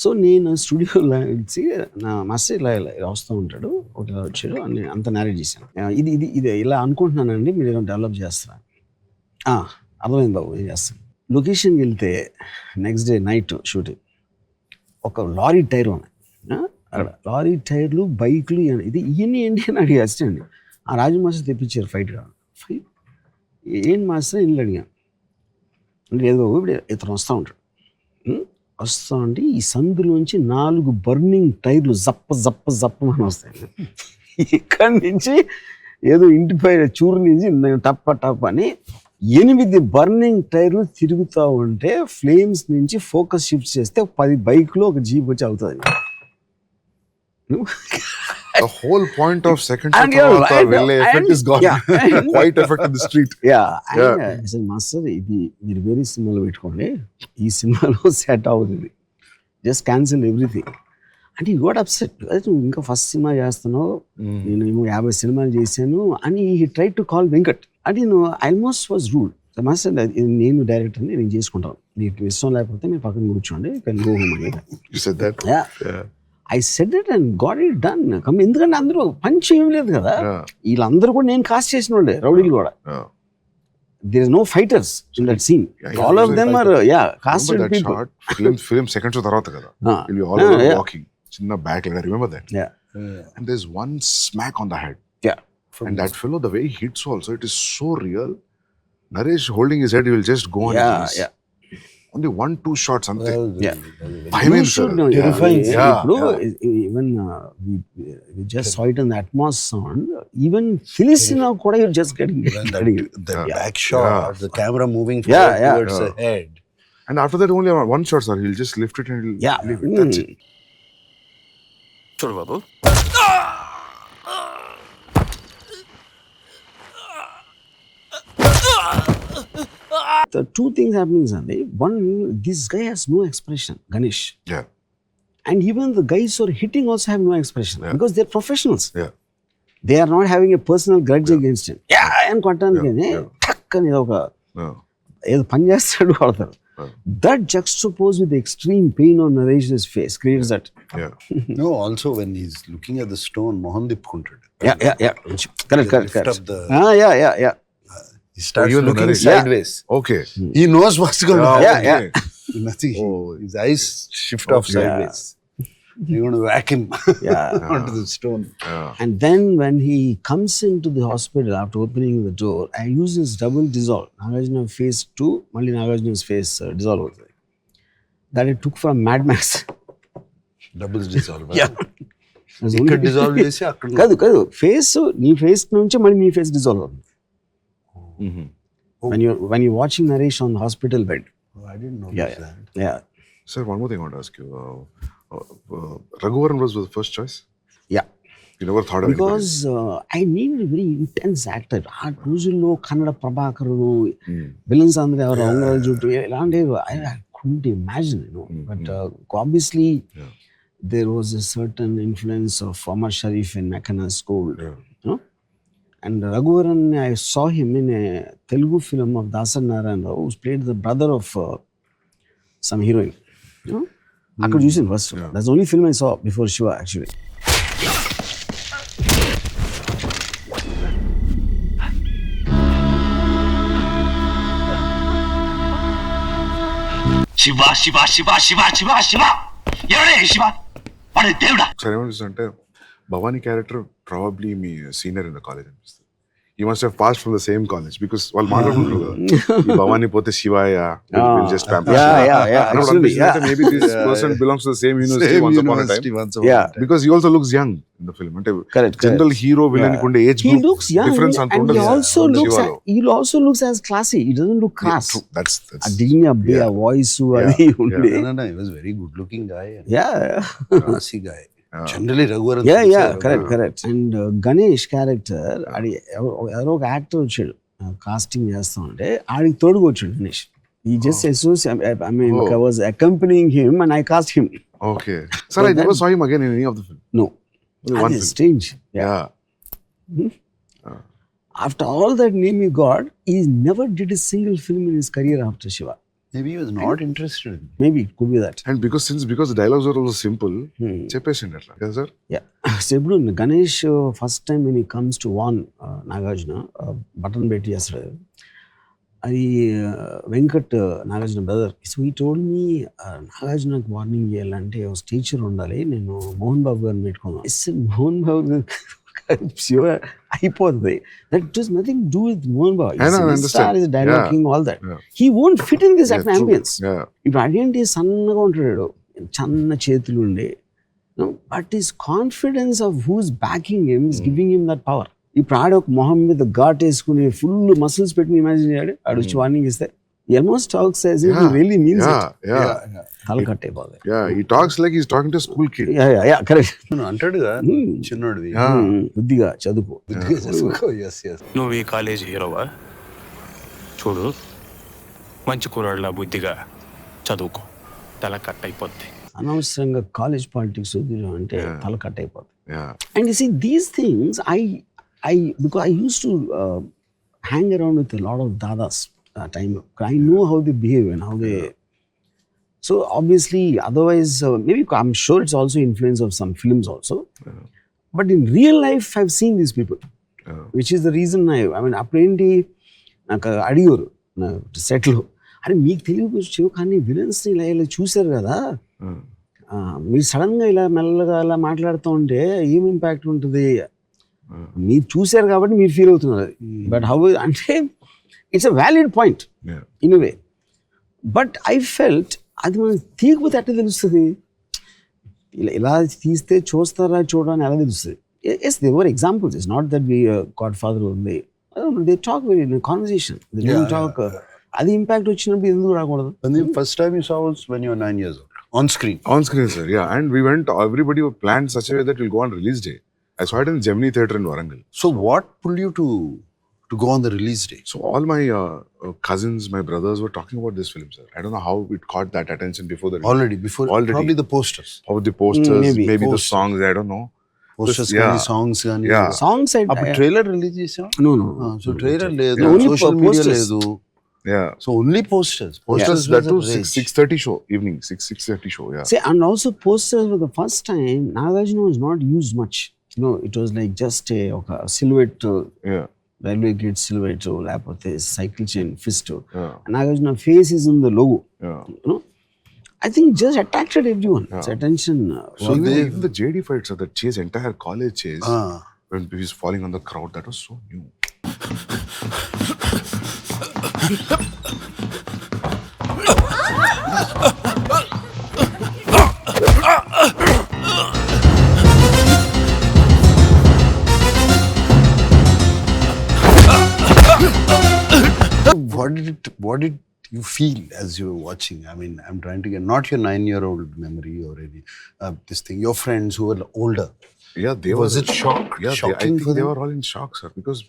So నేను స్టూడియోలో వచ్చి నా మాస్టర్ ఇలా వస్తూ ఉంటాడు, ఒకటి ఇలా వచ్చాడు అని అంత నేరేట్ చేశాను. ఇది ఇలా అనుకుంటున్నానండి, మీరు ఏమైనా డెవలప్ చేస్తారా? అర్థమైంది బాబు, ఏం చేస్తాను. లొకేషన్కి వెళ్తే నెక్స్ట్ డే నైట్ షూటింగ్, ఒక లారీ టైర్ ఉన్నాయి, అక్కడ లారీ టైర్లు బైక్లు ఇది ఇవన్నీ ఏంటి అని అడిగా అసిస్టెంట్. ఆ రాజు మాస్టర్ తెప్పించారు ఫైట్గా. ఏం మాస్టర్ ఇల్లు అడిగాను. అంటే ఏదో ఇప్పుడు ఇతను వస్తూ ఉంటాడు. వస్తూ ఉంటే ఈ సందులోంచి 4 బర్నింగ్ టైర్లు జప్పమని వస్తాయి. ఇక్కడి నుంచి ఏదో ఇంటిపై చూరు నుంచి టప్ అని 8 బర్నింగ్ టైర్లు తిరుగుతూ ఉంటే ఫ్లేమ్స్ నుంచి ఫోకస్ షిఫ్ట్ చేస్తే 10 బైక్లో ఒక జీప్ వచ్చి అవుతుంది. The whole point of second And to you're Tarvata right, Velle effect is gone. yeah. White effect in the street. అసలు మాస్టర్ ఇది మీరు వేరే సినిమాలో పెట్టుకోండి, ఈ సినిమాలో సెట్ అవుతుంది, జస్ట్ క్యాన్సిల్ ఎవ్రీథింగ్ అంటే ఈ గోట్ అప్సెట్. నువ్వు ఇంకా ఫస్ట్ సినిమా చేస్తున్నావు, నేను 50 సినిమాలు చేశాను అని he try to call Venkat. అంటే నేను ఆల్మోస్ట్ వాజ్ రూల్ మాస్టర్, నేను డైరెక్టర్ని, నేను చేసుకుంటాను, మీకు ఇష్టం లేకపోతే మీరు పక్కన కూర్చోండి, కెన్ గో హోమ్ అని. You said that? Yeah. I said it and got it done. ఎందుకంటే అందరూ పంచ్ ఏం లేదు కదా, వీళ్ళందరూ కూడా నేను కాస్ట్ చేసిన వాళ్ళే, రౌడీలు కూడా. There is no fighters in that scene. All of them are casted people. Film second show tarvata kada. You'll be all walking. Chinna back like I remember that. Yeah. And there's one smack on the head. Yeah. And that fellow, the way he hits also, it is so real. Naresh holding his head, he will just go on his knees. Yeah. Only 1-2 shots ante. Terrifying. Yeah. Even we just saw it in the Atmos sound. Even Philistine kuda you're just getting the back shot, the camera moving towards the head. And after that only one shot, sir. He'll just lift it and he'll leave it. That's it. చూడు బాబు, the two things happening, Sunday. One, this guy has no expression, Ganesh. Yeah. And even the guys who are hitting also have no expression because they're professionals. Yeah. They are not having a personal grudge against him. And కొట్టానికనే టక్కని ఏదో పని చేస్తాడు వాడతారు. That juxtaposed with the extreme pain on Naresh's face creates that. Yeah. No, also when he's looking at the stone, Mohan Dipkunted. Yeah. Correct. Yeah. He starts Even looking Naresh. sideways. Okay. He knows what's going to happen. Yeah. Nothing. His eyes shift off sideways. You're going to whack him onto the stone. And then when he comes into the hospital after opening the door, I use this double dissolve. Nagarjuna face 2, Malli Nagarjuna's face dissolve అవుతుంది. That I took from Mad Max. Doubles dissolve. Yeah. ఇక్కడ dissolve చేసి అక్కడ కాదు face, నీ face నుంచి మళ్ళీ నీ face dissolve అవుతుంది. When you're watching Naresh on the hospital bed. Oh, I didn't know that. Yeah. Sir, one more thing I want to ask you. Raghuvaran was the first choice? Yeah. You never thought of Because I needed a very intense actor. ఆ రోజుల్లో Kannada ప్రభాకరుడు, villains అందరూ ఎవరు అంగరాజు జుట్టు ఇలాంటివి I couldn't imagine, But obviously there was a certain influence of Amar Sharif in Mekana School. And Raghuvaran, I saw him in a Telugu film of Dasan Narayan Rao, who played the brother of some heroine. I could use it first. That's the only film I saw before Shiva, actually. Shiva. ఎవడే శివ? వాడే దేవుడా? సరే అంటే Bhavani character probably me senior in the college అనిపిస్తుంది. You must have passed from the same college because వాళ్ళు మాట్లాడుకుంటారు కదా, భవానీ పోతే శివాయ, just pamper. Actually, maybe this person belongs to the same university once upon a time. Because he also looks young in the film. అంటే general hero villain కుండే age He looks young difference అంత and ఉండదు. he also looks as classy. He doesn't look crass. That's Digna a voice అది ఉండే. No, he was a very good looking guy. Yeah. Classy guy. Generally Raghuvaran. Correct. And Ganesh character, అది ఎవరో ఒక actor వచ్చాడు casting చేస్తా ఉంటే, ఆడికి తోడుగా వచ్చాడు Ganesh. He just I was accompanying him and I cast him. Okay. Sir, I never saw him again in any of the film. No. Only one That is film. strange. Yeah. After all that name he got, he never did a single film in his career after Shiva. Maybe he was not interested. Maybe it could be that. And because the dialogues were also simple, చెప్పేసిండు అట్లా కదా sir. So ఇప్పుడు Ganesh first time when he comes to warn Nagarjuna, button పెట్టి చేస్తాడు. అది Venkat Nagarjuna brother. So ఈ told me నాగార్జునకు warning చేయాలంటే ఒక teacher ఉండాలి, నేను మోహన్ బాబు గారిని పెట్టుకున్నాను. మోహన్ బాబు గారు శివ అయిపోతుంది. That it is nothing do with Mohan Babu. Dialogue king, all that. He won't fit in this ambience. ఇప్పుడు అదేంటి సన్నగా ఉంటాడు, చిన్న చేతులు ఉండే, but his confidence of who's backing him is giving him that power. ఇప్పుడు ఆడ ఒక మొహం మీద ఘాట్ వేసుకుని ఫుల్ మసిల్స్ పెట్టుకుని ఇమాజిన్ చేయాడు, ఆడు వచ్చి వార్నింగ్ ఇస్తే almost talks as if he really means it. తల కట్ అయిపోతుంది. He talks like he's talking to a school kid. Yeah, correct. అంటాడుగా చిన్నోడివి, బుద్ధిగా చదువుకో. నువ్వు ఈ కాలేజీ హీరోవా? చూడు, మంచి కూరళ్ళ బుద్ధిగా చదువుకో, తల కట్ అయిపోద్ది. అనవసరంగా కాలేజ్ పాలిటిక్స్ వద్దు అంటే తల కట్ అయిపోతుంది. And you see these things, because I used to hang around with a lot of dadas time. I know how they behave and how they. So obviously, otherwise, maybe I'm sure it's also influence of some films also. But in real life, I've seen these people, which is the reason I mean, apparently, నాకు అడిగారు నా సెట్లో, అరే మీకు తెలియదు కానీ విలన్స్ని ఇలా చూసారు కదా, మీరు సడన్గా ఇలా మెల్లగా ఇలా మాట్లాడుతూ ఉంటే ఏం ఇంపాక్ట్ ఉంటుంది, మీరు చూసారు కాబట్టి మీరు ఫీల్ అవుతున్నారు. బట్ హౌ అంటే it's a valid point in a way. But I felt అది మనం తీయకపోతే ఎట్లా తెలుస్తుంది, ఇలా తీస్తే చూస్తారా చూడని ఎలా తెలుస్తుంది. Yes they were examples, it's not that we Godfather ఉంది, they talk very in conversation, they don't talk. అది ఇంపాక్ట్ వచ్చినప్పుడు ఎందుకు రాకూడదు? First time you saw was when you were 9 years old on screen, sir. Yeah, and we went, everybody planned such a way that we'll go on release day. I saw it in Gemini Theatre in Warangal. So what pulled you to go on the release day? So all my cousins, my brothers were talking about this film, sir. I don't know how it caught that attention before the release. Already. Probably the posters. How the posters, maybe posters. the songs, I don't know. Posters కానీ songs కానీ. Songs and అప్పుడు trailer release చేసాం. No. So trailer లేదు, only social media posters. లేదు. Yeah. So only posters. That too 6:30 show, evening 6:30 show. Yeah. See, and also posters for the first time, Nagarjuna was not used much. You know, it was like just a silhouette. Railway gate silhouette, లేకపోతే cycle chain fist. Nagarjuna face is in the logo. You know, I think just attracted everyone. Its attention. So even the JD fights, the chase, entire college chase, when he's falling on the crowd, that was so new. What did you feel as you were watching? I mean, I'm trying to get not your 9-year-old memory or any this thing. Your friends who were older. Yeah, Was it shock? Yeah, I think they were all in shock, sir, because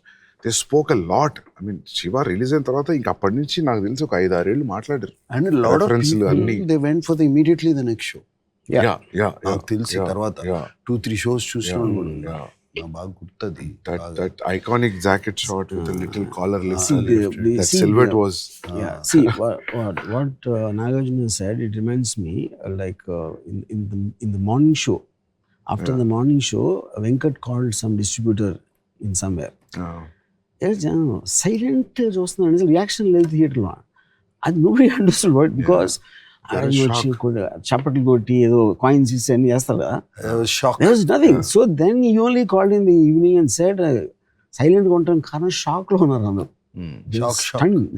they spoke a lot. I mean, Shiva release అయిన తర్వాత ఇంకా అప్పటి నుంచి నాకు తెలిసి ఒక 5-6 ఏళ్ళు మాట్లాడారు. And a lot of people, they went for immediately the next show. Yeah. నాకు తెలిసి తర్వాత 2-3 shows చూసినాను కూడా. బాగా గుర్తది. That iconic jacket shot with the little collar lift. That see, silhouette was. See what Nagarjuna said. It reminds me like in the morning show. After the morning show, Venkat called some distributor in somewhere. Silent చూస్తున్నాడు, reaction లేదు థియేటర్లో. అది nobody understood what, because వచ్చి చప్పట్లు కొట్టి ఏదో coins ఇస్తే అన్ని చేస్తారు కదా. There was nothing. So then he only called in the evening and said, సైలెంట్గా ఉంటాను కారణం షాక్ లో ఉన్నారు అందరూ.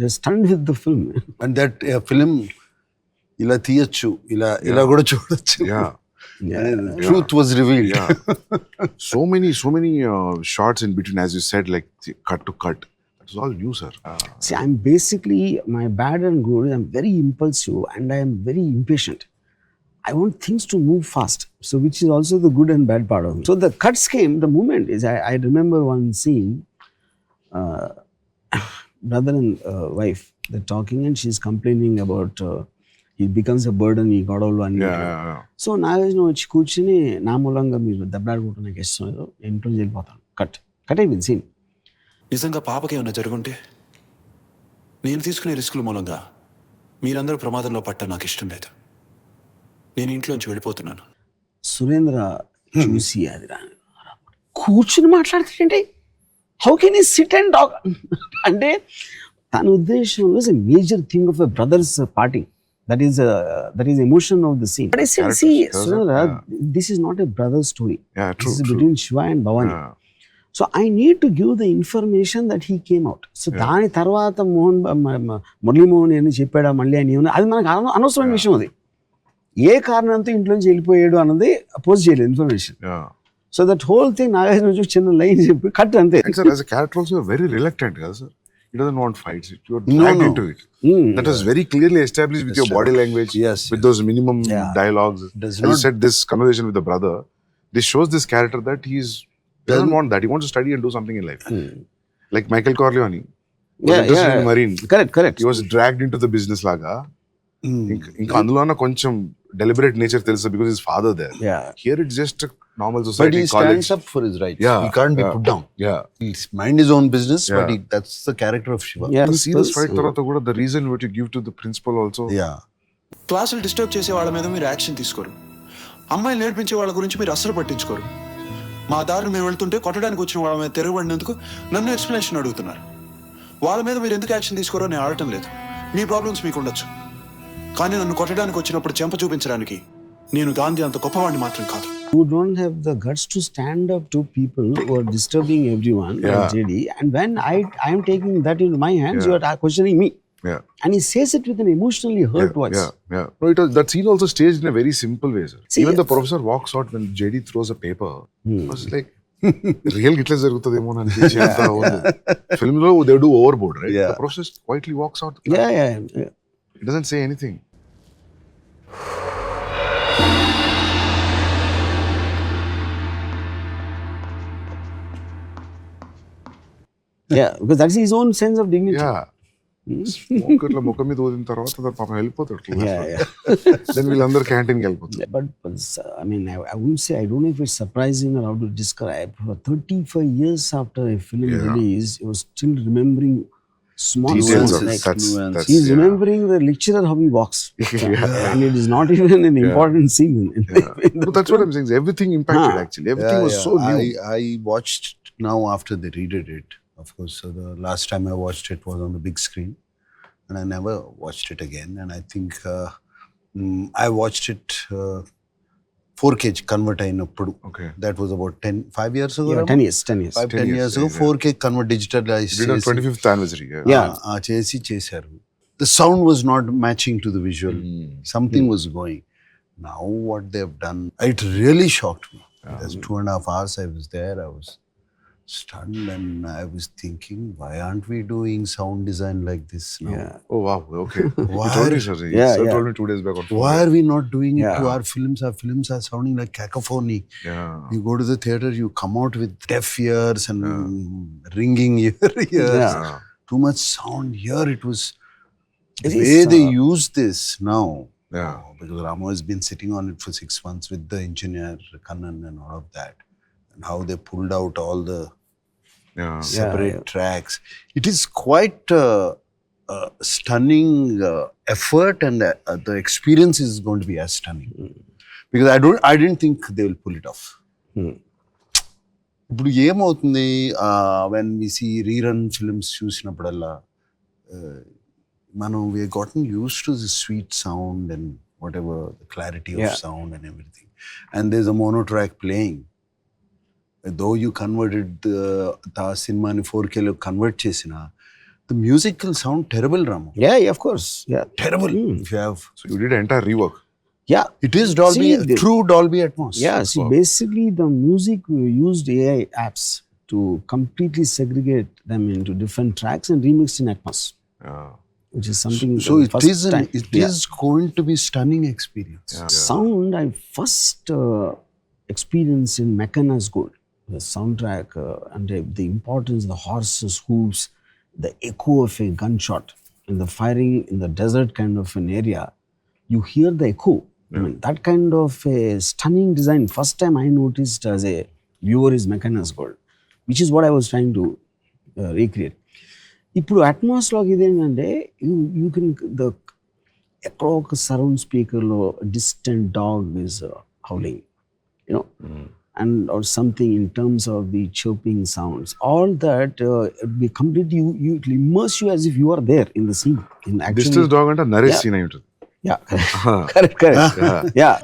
They're stunned with the film. And that film ఇలా తీయచ్చు, ఇలా కూడా చూడొచ్చు. Truth was revealed. So many shots in between, as you said, like cut to cut. That was all new, sir. See, I'm basically, my bad and good, I'm very impulsive and I am very impatient. I want things to move fast. So which is also the good and bad part of me. So the cuts came, the moment is, I remember one scene, brother and wife, they're talking and she's complaining about he becomes a burden, he got all one. So Nagarjuna వచ్చి కూర్చుని నా మూలంగా మీరు దెబ్బలాడుకుంటూ నాకు ఇష్టం లేదు, ఇంట్లో వెళ్ళిపోతాను. కట్ అయిపోయింది సీన్. నిజంగా పాపకి ఏమైనా జరుగుంటే నేను తీసుకునే రిస్కుల మూలంగా మీరందరూ ప్రమాదంలో పట్ట నాకు ఇష్టం లేదు. నేను ఇంట్లోంచి వెళ్ళిపోతున్నాను. సురేంద్ర చూసి అది కూర్చుని మాట్లాడుతుంటే హౌ కెన్ ఈ సిట్ అండ్ టాక్ అంటే తన ఉద్దేశంలో is a major thing of a brother's parting. That is emotion of the scene. But I said, see, Surendra, this is not a brother story. Yeah, true. This is between Shiva and Bhavani. Yeah. So I need to give the information that he came out. So దాని తర్వాత మురళీ మోహన్ అని చెప్పాడా మళ్ళీ అని అది మనకు అనవసరమైన విషయం. అది ఏ కారణంతో ఇంట్లోంచి వెళ్ళిపోయాడు అన్నది పోస్ట్ చేయలేదు information. So that whole thing Nagarjuna నుంచి చిన్న లైన్ చెప్పి కట్ అంతే. And sir, as a character also you're very reluctant, sir. He doesn't want fights. You're dragged into it. That was very clearly established with your body language, with those minimum dialogues. As you said, this conversation with the brother, this shows this character that he doesn't want that. He wants to study and do something in life. Like Michael Corleone. Was interested in Marine. Correct. He was dragged into the business laga. ఇంకా అందులోన కొంచెం deliberate nature తెలుసు because his father there. Here it's just a normal society. But he stands up for his rights. He can't be put down. He's mind his own business, but that's the character of Shiva. The serious fight తర్వాత కూడా the reason what you give to the principal also. క్లాసులు disturb చేసే వాళ్ళ మీద మీరు action తీసుకోరు. అమ్మాయిలు నేర్పించే వాళ్ళ గురించి మీరు అస్సలు పట్టించుకోరు. మా దారిని మేము వెళ్తుంటే కొట్టడానికి వచ్చిన వాళ్ళ మీద తిరగబడినందుకు నన్ను ఎక్స్ప్లెనేషన్ అడుగుతున్నారు. వాళ్ళ మీద మీరు ఎందుకు యాక్షన్ తీసుకోరో నేను ఆడటం లేదు. మీ ప్రాబ్లమ్స్ మీకు ఉండొచ్చు, కానీ నన్ను కొట్టడానికి వచ్చినప్పుడు చెంప చూపించడానికి నేను గాంధీ అంత గొప్పవాడిని మాత్రం కాదు. Who don't have the guts to stand up to people who are disturbing everyone, like JD. And when I am taking that into my hands, you are questioning me. And he says it with an emotionally hurt voice. No, that scene also staged in a very simple way, sir. Even the professor walks out when JD throws a paper. It was like, real ఇట్లా జరుగుతుందేమో అని అనిపించేంత film లో they do overboard, right? The professor quietly walks out. He doesn't say anything. Because that's his own sense of dignity. ఇట్లా ముఖం మీద ఊదిన తర్వాత పాపం వెళ్ళిపోతాడు. Then వీళ్ళందరూ క్యాంటీన్కి వెళ్ళిపోతారు. But I mean, I wouldn't say, I don't know if it's surprising or how to describe. For 35 years after a film release, he was still remembering small nuances. He's remembering the lecturer how he walks. And it is not even an important scene. But that's what I'm saying. Everything impacted actually. Everything was so new. I watched now after they redid it. Of course, the last time I watched it was on the big screen, and I never watched it again. And I think I watched it 4K convert అయినప్పుడు. That was about 5 years ago. 10 years. 10 years ago. 4K convert digitalized. Did on 25th anniversary. చేశారు. The sound was not matching to the visual. Something was going. Now what they've done, it really shocked me. There's 2.5 hours I was there. I was stunned and I was thinking, why aren't we doing sound design like this now? Oh wow, okay. You told me, sir. Sir told me 2 days back. Why are we not doing it to our films? Our films are sounding like cacophony. You go to the theater, you come out with deaf ears and ringing ears. Too much sound. Here it was the way they use this now. Because Ramo has been sitting on it for 6 months with the engineer Kannan and all of that, and how they pulled out all the separate tracks. It is quite stunning effort, and the experience is going to be as stunning. Because I didn't think they will pull it off. ఇప్పుడు ఏమవుతుంది, when we see rerun films చూసినప్పుడల్లా మనం we have gotten used to the sweet sound and whatever the clarity of sound and everything, and there's a mono track playing. Though you converted the cinema ni 4K lo convert chesina, the music will sound terrible, Ramo. Of course. Terrible. If you have, so you did an entire rework. It is Dolby, true Dolby Atmos. Basically the music, we used AI apps to completely segregate them into different tracks and remix in Atmos. Which is something. So it is going to be stunning experience. Sound I first experienced in Meccana's Gold. The soundtrack and the importance, the horses' hooves, the echo of a gunshot, and the firing in the desert kind of an area. You hear the echo. I mean, that kind of a stunning design. First time I noticed as a viewer is Meccana's Gold, which is what I was trying to recreate. ఇప్పుడు అట్మాస్లోకి ఇదేంటంటే you can ఎక్కడో ఒక surround స్పీకర్లో distant dog is howling, and or something in terms of the chirping sounds. All that be completely you it will immerse you as if you are there in the scene. In actually, distance dog అంటే Naresh Yeah. Scene అయి ఉంటుంది. yeah, correct. Yeah.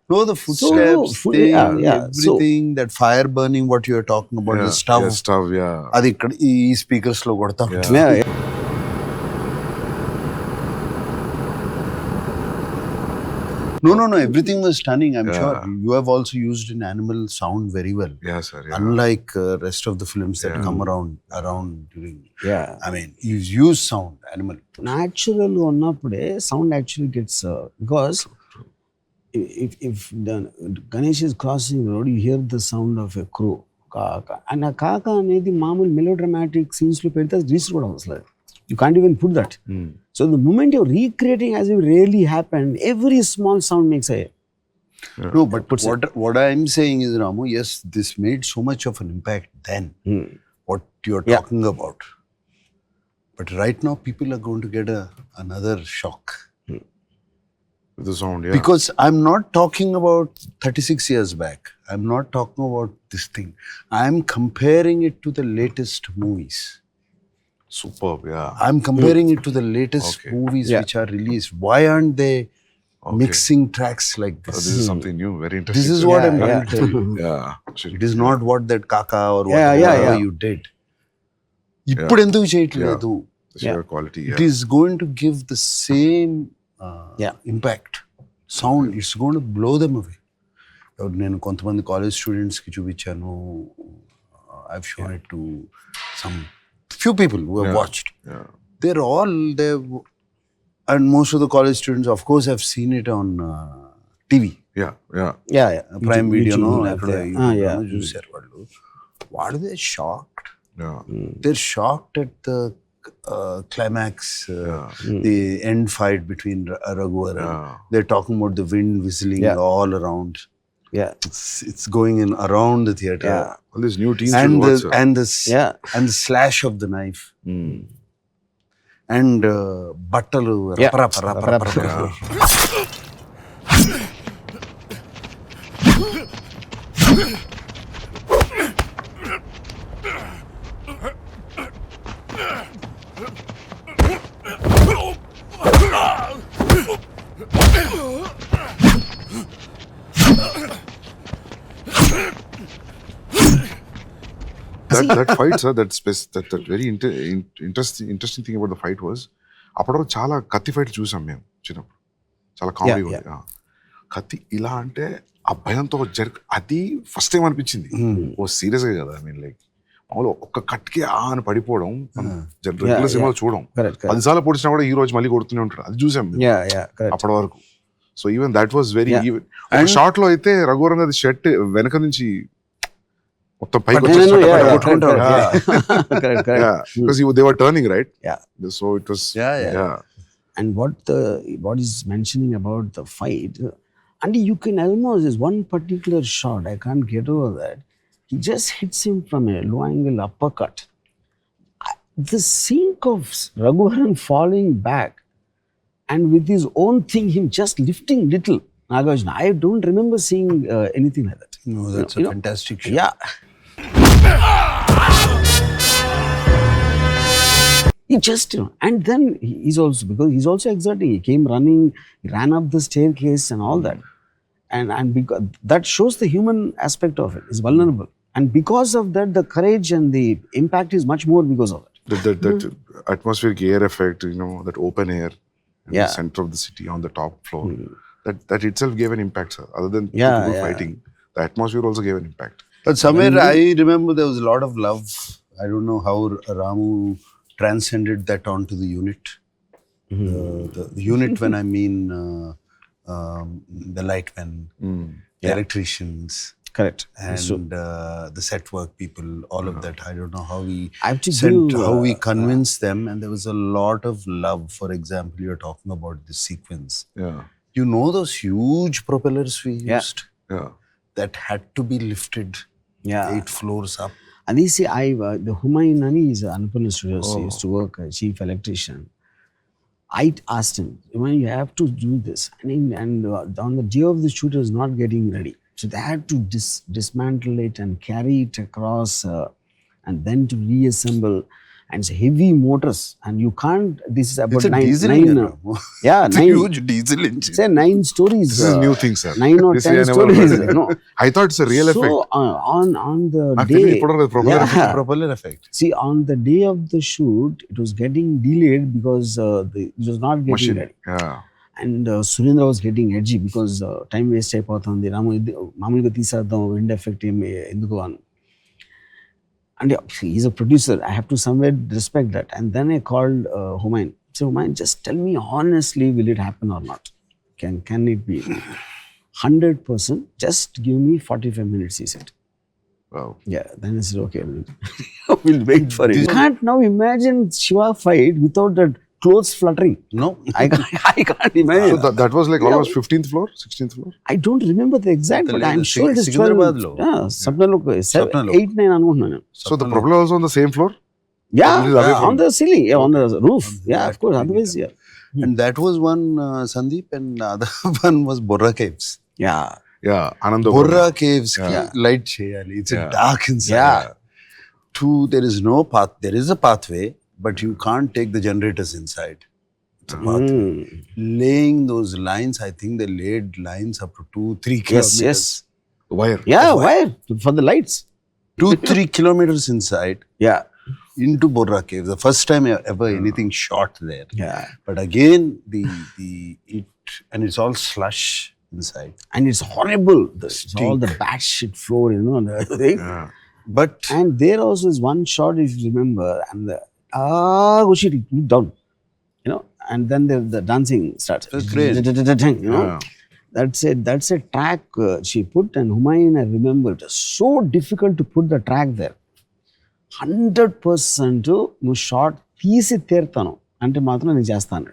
No, the footsteps, thing, yeah. everything, that fire burning, what you are talking about, the stove. Yeah, stove, yeah. అది ఇక్కడ ఈ speakers లో కొడతా Yeah. ఉంటుంది. Yeah. No, everything was stunning. I'm Yeah. sure you have also used an animal sound very well. Yeah, sir. Yeah. Unlike rest of the films that Yeah. come around during. Yeah. I mean, you use sound, animal. Natural ఉన్నప్పుడే sound actually gets because if the Ganesh is crossing the road, you hear the sound of a crow. Kaka. And a kaka అనేది మామూలు melodramatic scenes లో పెడితే reach కూడా అవసరం. You can't even put that. So the moment you're recreating as if it really happened, every small sound makes a. No, but what I'm saying is, Ramu, yes, this made so much of an impact then. What you're talking about. But right now, people are going to get another shock. The sound, yeah. Because I'm not talking about 36 years back. I'm not talking about this thing. I'm comparing it to the latest movies. Superb, yeah. I'm comparing it to the latest Okay. movies Yeah. which are released. Why aren't they mixing tracks like this? This is something new, very interesting. This is what I'm Yeah, trying to tell you. Yeah. It is not what that Kaka or Yeah, whatever yeah. you did. ఇప్పుడు ఎందుకు చేయట్లేదు? The sheer quality, It yeah. is going to give the same impact. Sound, it's going to blow them away. నేను కొంతమంది college స్టూడెంట్స్కి చూపించాను. I've shown it to some few people who have watched. Yeah. They're all there, and most of the college students, of course, have seen it on TV. Yeah, yeah. Yeah. Prime Video, no? Yeah. చూసారు వాళ్ళు. What are they shocked? Yeah. They're shocked at the climax, the end fight between Raghuvar. They're talking about the wind whistling all around. Yeah. It's going in around the theater. Yeah. All these new teens And should the, watch, sir. and the slash of the knife. And battalu Yeah. rapa. that fight, sir, that very interesting thing about the fight was, అప్పటివరకు చాలా కత్తి fight చూసాం మేము చిన్నప్పుడు, చాలా comedy ఉంది. కత్తి ఇలా అంటే ఆ భయంతో అది ఫస్ట్ టైం అనిపించింది. ఓ సీరియస్గా కదా, ఐ మీన్ లైక్ మామూలు ఒక్క కట్కి అని పడిపోవడం రెగ్యులర్ సినిమాలు చూడం. 10 సార్లు పొడిచినా కూడా ఈ రోజు మళ్ళీ కొడుతూనే ఉంటాడు, అది చూసాం అప్పటి వరకు. So even that was very even. Short లో అయితే రఘువరన్ గారి షర్ట్ వెనక నుంచి మొత్తం పైకి కొట్టుకుంటారు. because they were turning, right? Yeah. So it was And what is mentioning about the fight, and you can almost, there's one particular shot, I can't get over that. He just hits him from a low angle uppercut. The sink of Raghuvaran falling back and with his own thing, him just lifting little Nagarjuna. I don't remember seeing anything like that. No, that's a fantastic shot. Yeah. He just, and then he's also exerting. He came running, he ran up the staircase and all that. And because that shows the human aspect of it. He's vulnerable. And because of that, the courage and the impact is much more because of it. That atmospheric air effect, that open air in the center of the city on the top floor, that itself gave an impact, sir. Other than people fighting, the atmosphere also gave an impact. But somewhere I remember there was a lot of love. I don't know how Ramu transcended that onto the unit. The unit, when I mean the lightmen, the electricians, correct, and the set work people, all of that. I don't know how how we convinced them, and there was a lot of love. For example, you're talking about this sequence. Yeah. You know those huge propellers we used? Yeah. That had to be lifted 8 floors up. And they say, the Humayun Nani is Annapurna Studios. He used to work chief electrician. I asked him, you have to do this. And on the day of the shoot, it was not getting ready. So they had to dismantle it and carry it across and then to reassemble. And it's heavy motors. And you can't, this is about It's a nine. diesel nine engine. yeah, It's a huge diesel engine. Say 9 stories. This is new thing, sir. 9 or This 10 I never stories. heard. No. I thought it's a real effect. So on the నాకు తెలియదు, day, ఇప్పుడు propeller Yeah. effect. Propeller effect. see, on the day of the shoot, it was getting delayed because it was not getting Machine. ready. Yeah. And Surendra was getting edgy because time waste అయిపోతుంది మామూలుగా తీసేద్దాం wind effect ఏమి ఎందుకు అని. And he's a producer. I have to somewhere respect that. And then I called Humayun. So Humayun, just tell me honestly, will it happen or not? Can it be? 100%. Just give me 45 minutes, he said. Wow. Yeah. Then I said, okay, we'll wait for it. You can't now imagine Shiva fight without that clothes fluttering. No. I can't imagine. So that was like almost 15th floor, 16th floor? I don't remember the exact, but I'm sure it is 12. Sikandrabadlo. Yeah, Sapnalo, 8, 9 అనుకుంటున్నాను. So the propeller was on the same floor? Yeah, It is away from- on the ceiling, on the roof. Yeah, of course. Otherwise, yeah. And that was one Sandeep, and the other one was Borra Caves. Yeah. Yeah, Ananda. Borra Caves, Yeah. light cheyali. It's Yeah. dark inside. Yeah. There is no path. There is a pathway, but you can't take the generators inside. It's a pathway. Laying those lines, I think they laid lines up to 2-3 kilometers. Yes. Wire. Yeah, wire for the lights. 2-3 kilometers inside Yeah. into Borra Caves. The first time ever anything shot there. Yeah. But again, and it's all slush inside. And it's horrible. It's all the bad shit floor, and everything. Yeah. But And there also is one shot, if you remember, and oh shit, it went down. And then the dancing starts. That's great. Yeah. That's a track she put, and Humayun, I remember, it was so difficult to put the track there. 100% నువ్వు short తీసి తీరుతాను అంటే మాత్రం నేను చేస్తాను.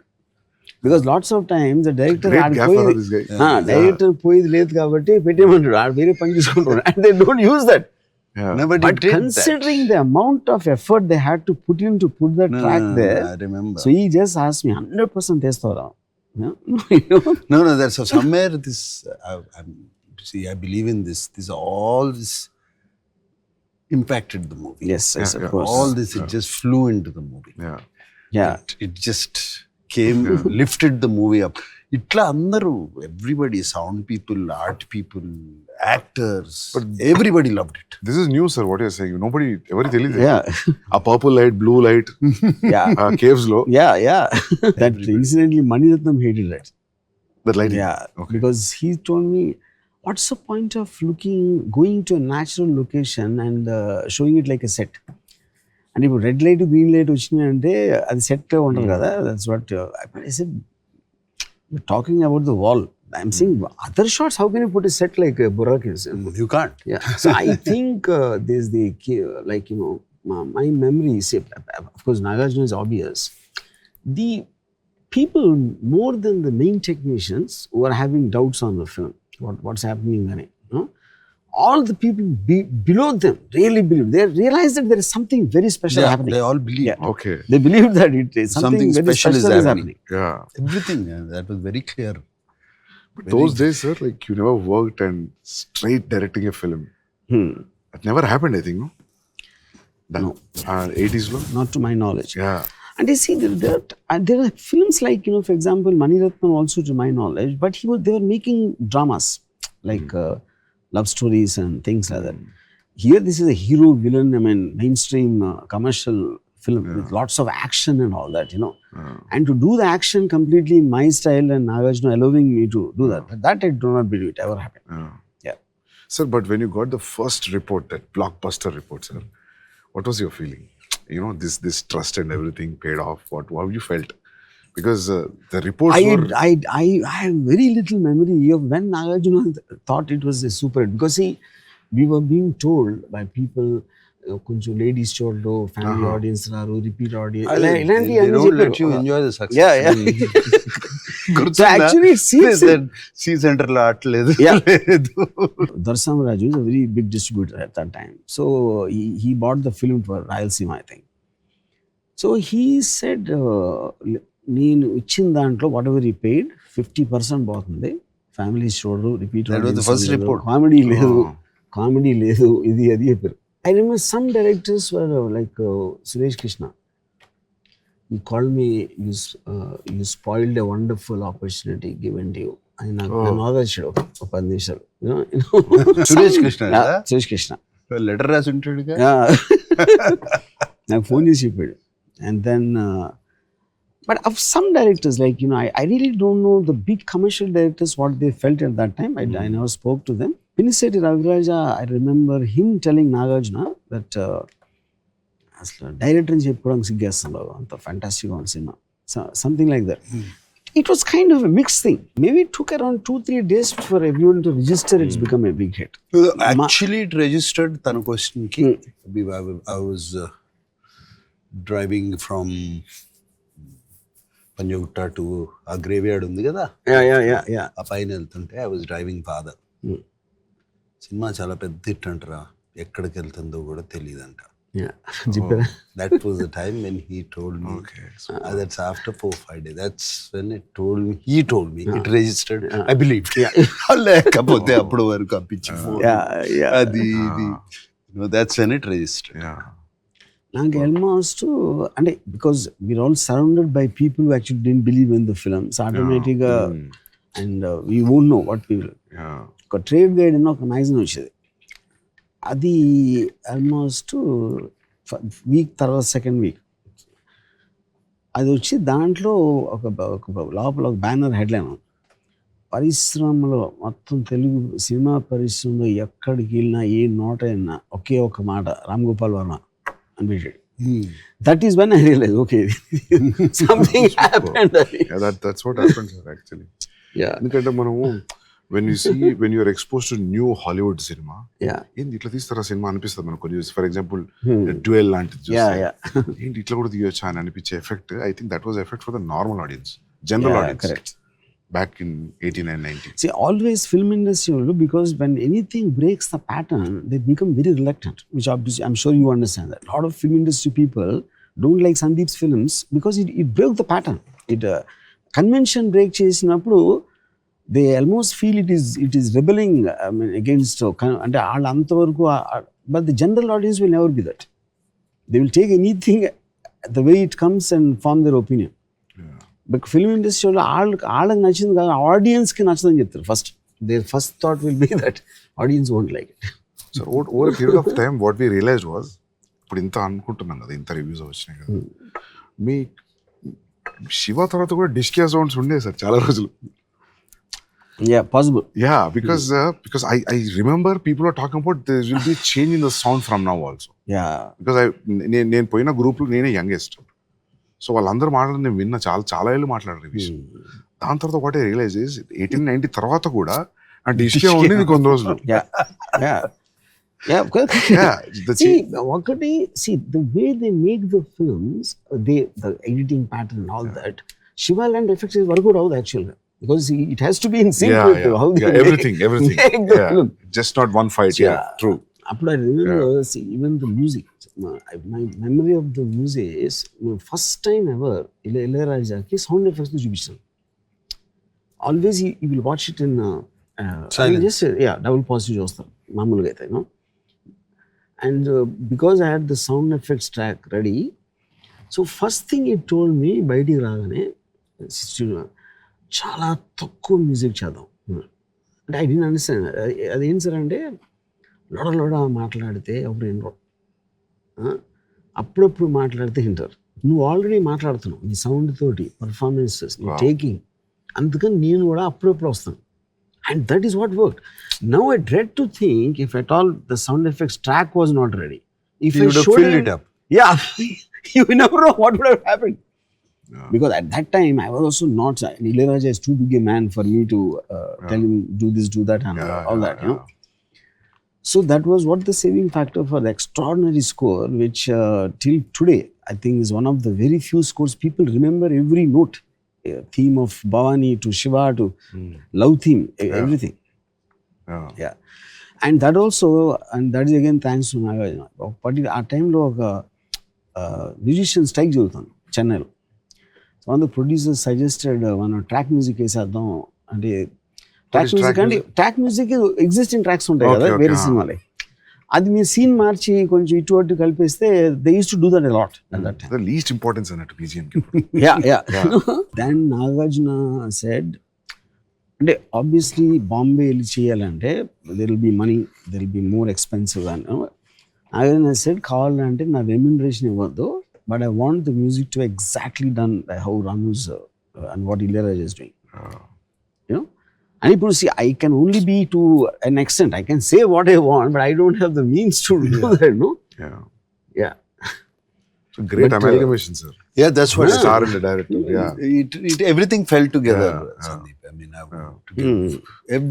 Because lots of times the director Great gaffer, this guy. Director పోయేది లేదు కాబట్టి పెట్టేయమంటాడు, ఆడు వేరే పని చూసుకుంటాడు. And they don't use that. Yeah. nobody But did considering the amount of effort they had to put in to put the track there, I remember. so he just asked me 100% తీస్తారా? No, there's somewhere this. I believe in this. All this impacted the movie. Yes, of Yeah. course. All this, it just flew into the movie. Yeah. Yeah. It just came, lifted the movie up. Itla andaru, everybody, sound people, art people, actors, everybody loved it. This is new, sir, what you're saying. Nobody ever tell you. Yeah. A purple light, blue light, Yeah. caves low. Yeah. That incidentally Maniratnam hated that. That lighting. Yeah. Okay. Because he told me, what's the point of going to a natural location and showing it like a set? And if red light, green light వచ్చినాయి అంటే అది set ఉంటుంది కదా. That's what I said. We're talking about the wall. I'm saying other shots, how can you put a set like Borra Caves? You can't. Yeah. So I think there's my memory, say, of course, Nagarjuna is obvious. The people, more than the main technicians, who are having doubts on the film, what's happening there, all the people below them really believe. They realize that there is something very special happening. They all believe. Yeah. Okay. They believe that it is something very special is happening. Yeah. Everything, that was very clear. But those days, sir, like you never worked and straight directing a film. That never happened, I think, no? No. 80s, no? Not to my knowledge. Yeah. And you see, there are films like, for example, Maniratnam also, to my knowledge, but they were making dramas, like love stories and things like that. Here, this is a hero-villain, mainstream commercial film with lots of action and all that, And to do the action completely in my style and Nagarjuna allowing me to do that I do not believe it ever happened. Yeah. Sir, but when you got the first report, that blockbuster report, sir, what was your feeling? This trust and everything paid off. How you felt? Because the reports were... I have very little memory of when Nagarjuna thought it was a super hit. Because see, we were being told by people, కొంచెం ladies చూడలో family audience రారు, repeat audience, They don't let you enjoy the success. Yeah. So actually, it seems C centre లో ఆటలేదు. Darsamraju is a very big distributor at that time. So he bought the film for Rayalaseema, I think. So he said, నేను ఇచ్చిన దాంట్లో what ever ఈ paid 50% పోతుంది, family store, repeat, comedy లేదు, ఇది అది చెప్పారు. I remember some directors were like Suresh Krishna. He called me, you spoiled a wonderful opportunity given to you. I'm ఆదర్శడు ఒక 10 నిమిషాలు. సురేష్ కృష్ణ, సురేష్ కృష్ణ లెటర్ రాసి ఉంటాడు, నాకు ఫోన్ చేసి చెప్పాడు. And then but of some directors, like I really don't know the big commercial directors what they felt at that time. I never spoke to them. Piniseti Raviraja, I remember him telling Nagarjuna that అసలు director అని చెప్పుకోవడానికి సిగ్గేస్తుంది అంత ఫ్యాంటాస్టిక్గా ఉంది cinema, something like that. It was kind of a mixed thing. Maybe it took around 2-3 days for everyone to register. It's become a big hit. Actually, it registered. Tana question ki, I was driving from Panjagutta to a graveyard undi kada. Yeah. ఆ పైన వెళ్తుంటే I was driving father. Cinema చాలా పెద్ద hit అంటారా, ఎక్కడికి వెళ్తుందో కూడా తెలియదంట. That was the time when he told me. That's after 4-5 days. That's when he told me it registered. I believed. లేకపోతే అప్పుడు వరకు అప్పించి అది that's when it registered. నాకు ఆల్మోస్ట్ అంటే because we're all surrounded by people who actually didn't believe in the films ఆటోమేటిక్గా, and we won't know what people. ఒక trade guide అని ఒక మ్యాగజైన్ వచ్చేది, అది ఆల్మోస్ట్ వీక్ తర్వాత సెకండ్ వీక్ అది వచ్చి దాంట్లో ఒక లోపల ఒక బ్యానర్ హెడ్లైన్, పరిశ్రమలో మొత్తం తెలుగు సినిమా పరిశ్రమలో ఎక్కడికి వెళ్ళినా ఏ నోట అయినా ఒకే ఒక మాట రామ్ గోపాల్ వర్మ అని పెట్టాడు. That is when I realized, okay, something happened. That's what happens actually. ఎందుకంటే మనము when you are exposed to new Hollywood cinema, ఏంటి ఇట్లా తీస్తారా సినిమా అనిపిస్తుంది మనకు కొన్ని. ఫర్ ఎగ్జాంపుల్ డ్యూయల్ లాంటిది ఏంటి ఇట్లా కూడా తీయొచ్చా అని అనిపించే effect, I think that was effect for the normal audience, general audience back in 89-90. See, always film industry, because when anything breaks the pattern, they become very reluctant, which obviously I'm sure you understand that. A lot of film industry people don't like Sandeep's films because it broke the pattern. It convention break చేసినప్పుడు they almost feel it is rebelling, against అంటే వాళ్ళు అంతవరకు. But the general audience will never be that. They will take anything the way it comes and form their opinion. But film ఇండస్ట్రీలో వాళ్ళకి నచ్చింది కాదు, ఆడియన్స్కి నచ్చదని చెప్తారు first. Their first thought will be that audience won't like it. So over period of time what we realised was, ఇప్పుడు ఇంత అనుకుంటున్నాం కదా, ఇంత రివ్యూస్ వచ్చినాయి కదా, మీ శివ తర్వాత కూడా డిస్కియా సౌండ్స్ ఉండే సార్ చాలా రోజులు. Possible. Because I remember people are talking about there will be a change in the sound from now also. Because నేను పోయిన గ్రూప్లో నేనే యంగెస్ట్, సో వాళ్ళందరూ మాట్లాడి నేను విన్నా, చాలా ఏళ్ళు మాట్లాడారు ఈ విషయం. దాని తర్వాత ఒకటే రియలైజ్ 1890 తర్వాత కూడా ఆ డిస్కే ఉండేది కొన్ని రోజులు. ఒకటి, the way they make the films, the editing pattern and all that, Shiva land effects is work out actually, because it has to be in sync with how they everything make the film. Just not one fight. True. Appudu I remember, even the music, my memory of the music is first time ever Ilayarajaki sound effects చూపించాను. Always he will watch it in just double positive చూస్తాను మామూలుగా అయితే, and because I had the sound effects track ready, so first thing he told me బయటికి రాగానే చాలా తక్కువ music చేద్దాం అంటే ఐ డిడ్ంట్ అండర్స్టాండ్. అదేం సార్ అంటే లోడ మాట్లాడితే అప్పుడు వినరు, అప్పుడప్పుడు మాట్లాడితే వింటారు. నువ్వు ఆల్రెడీ మాట్లాడుతున్నావు నీ సౌండ్ తోటి, పర్ఫార్మెన్సెస్ నీ టేకింగ్, అందుకని నేను కూడా అప్పుడప్పుడు వస్తాను. And that is what work. Now I dread to think if at all the sound effects track was not ready, if I showed it up, you never know what would have happened. Because at that time I was also not, Ilayaraja is too big a man for me to tell him do this, do that, and all that, So that was what the saving factor for the extraordinary score, which till today I think is one of the very few scores people remember every note. theme of Bhavani to Shiva to love theme, everything. Yeah. And that also, and that is again thanks to Nagarjuna. But ఆ టైంలో ఒక musician strike జరుగుతుంది చెన్నైలో. So one the producer suggested మనం track music వేసేద్దాం అంటే track music existing tracks ఉంటాయి కదా వేరే సినిమాలే, అది మీ సీన్ మార్చి కొంచెం ఇటు అటు కలిపేస్తే they use to do that a lot at that time. Least importance అన్నట్టు BGM. దెన్ నాగార్జున సెడ్, అంటే ఆబ్వియస్లీ బాంబే వెళ్ళి చేయాలంటే there will be money, there will be more expensive అని. నాగార్జున సెడ్ కావాలంటే నా రెమ్యూనరేషన్ ఇవ్వద్దు, but I want the music to exactly done by how Ramu's and what Ilaiyaraaja is doing. You know, and ఇప్పుడు see, I can only be to an extent. I can say what I want, but I don't have the means to do that, no? Yeah. So great amalgamation, sir. Yeah, that's what Star and the director. it everything fell together, Sandeep. I mean, I want to give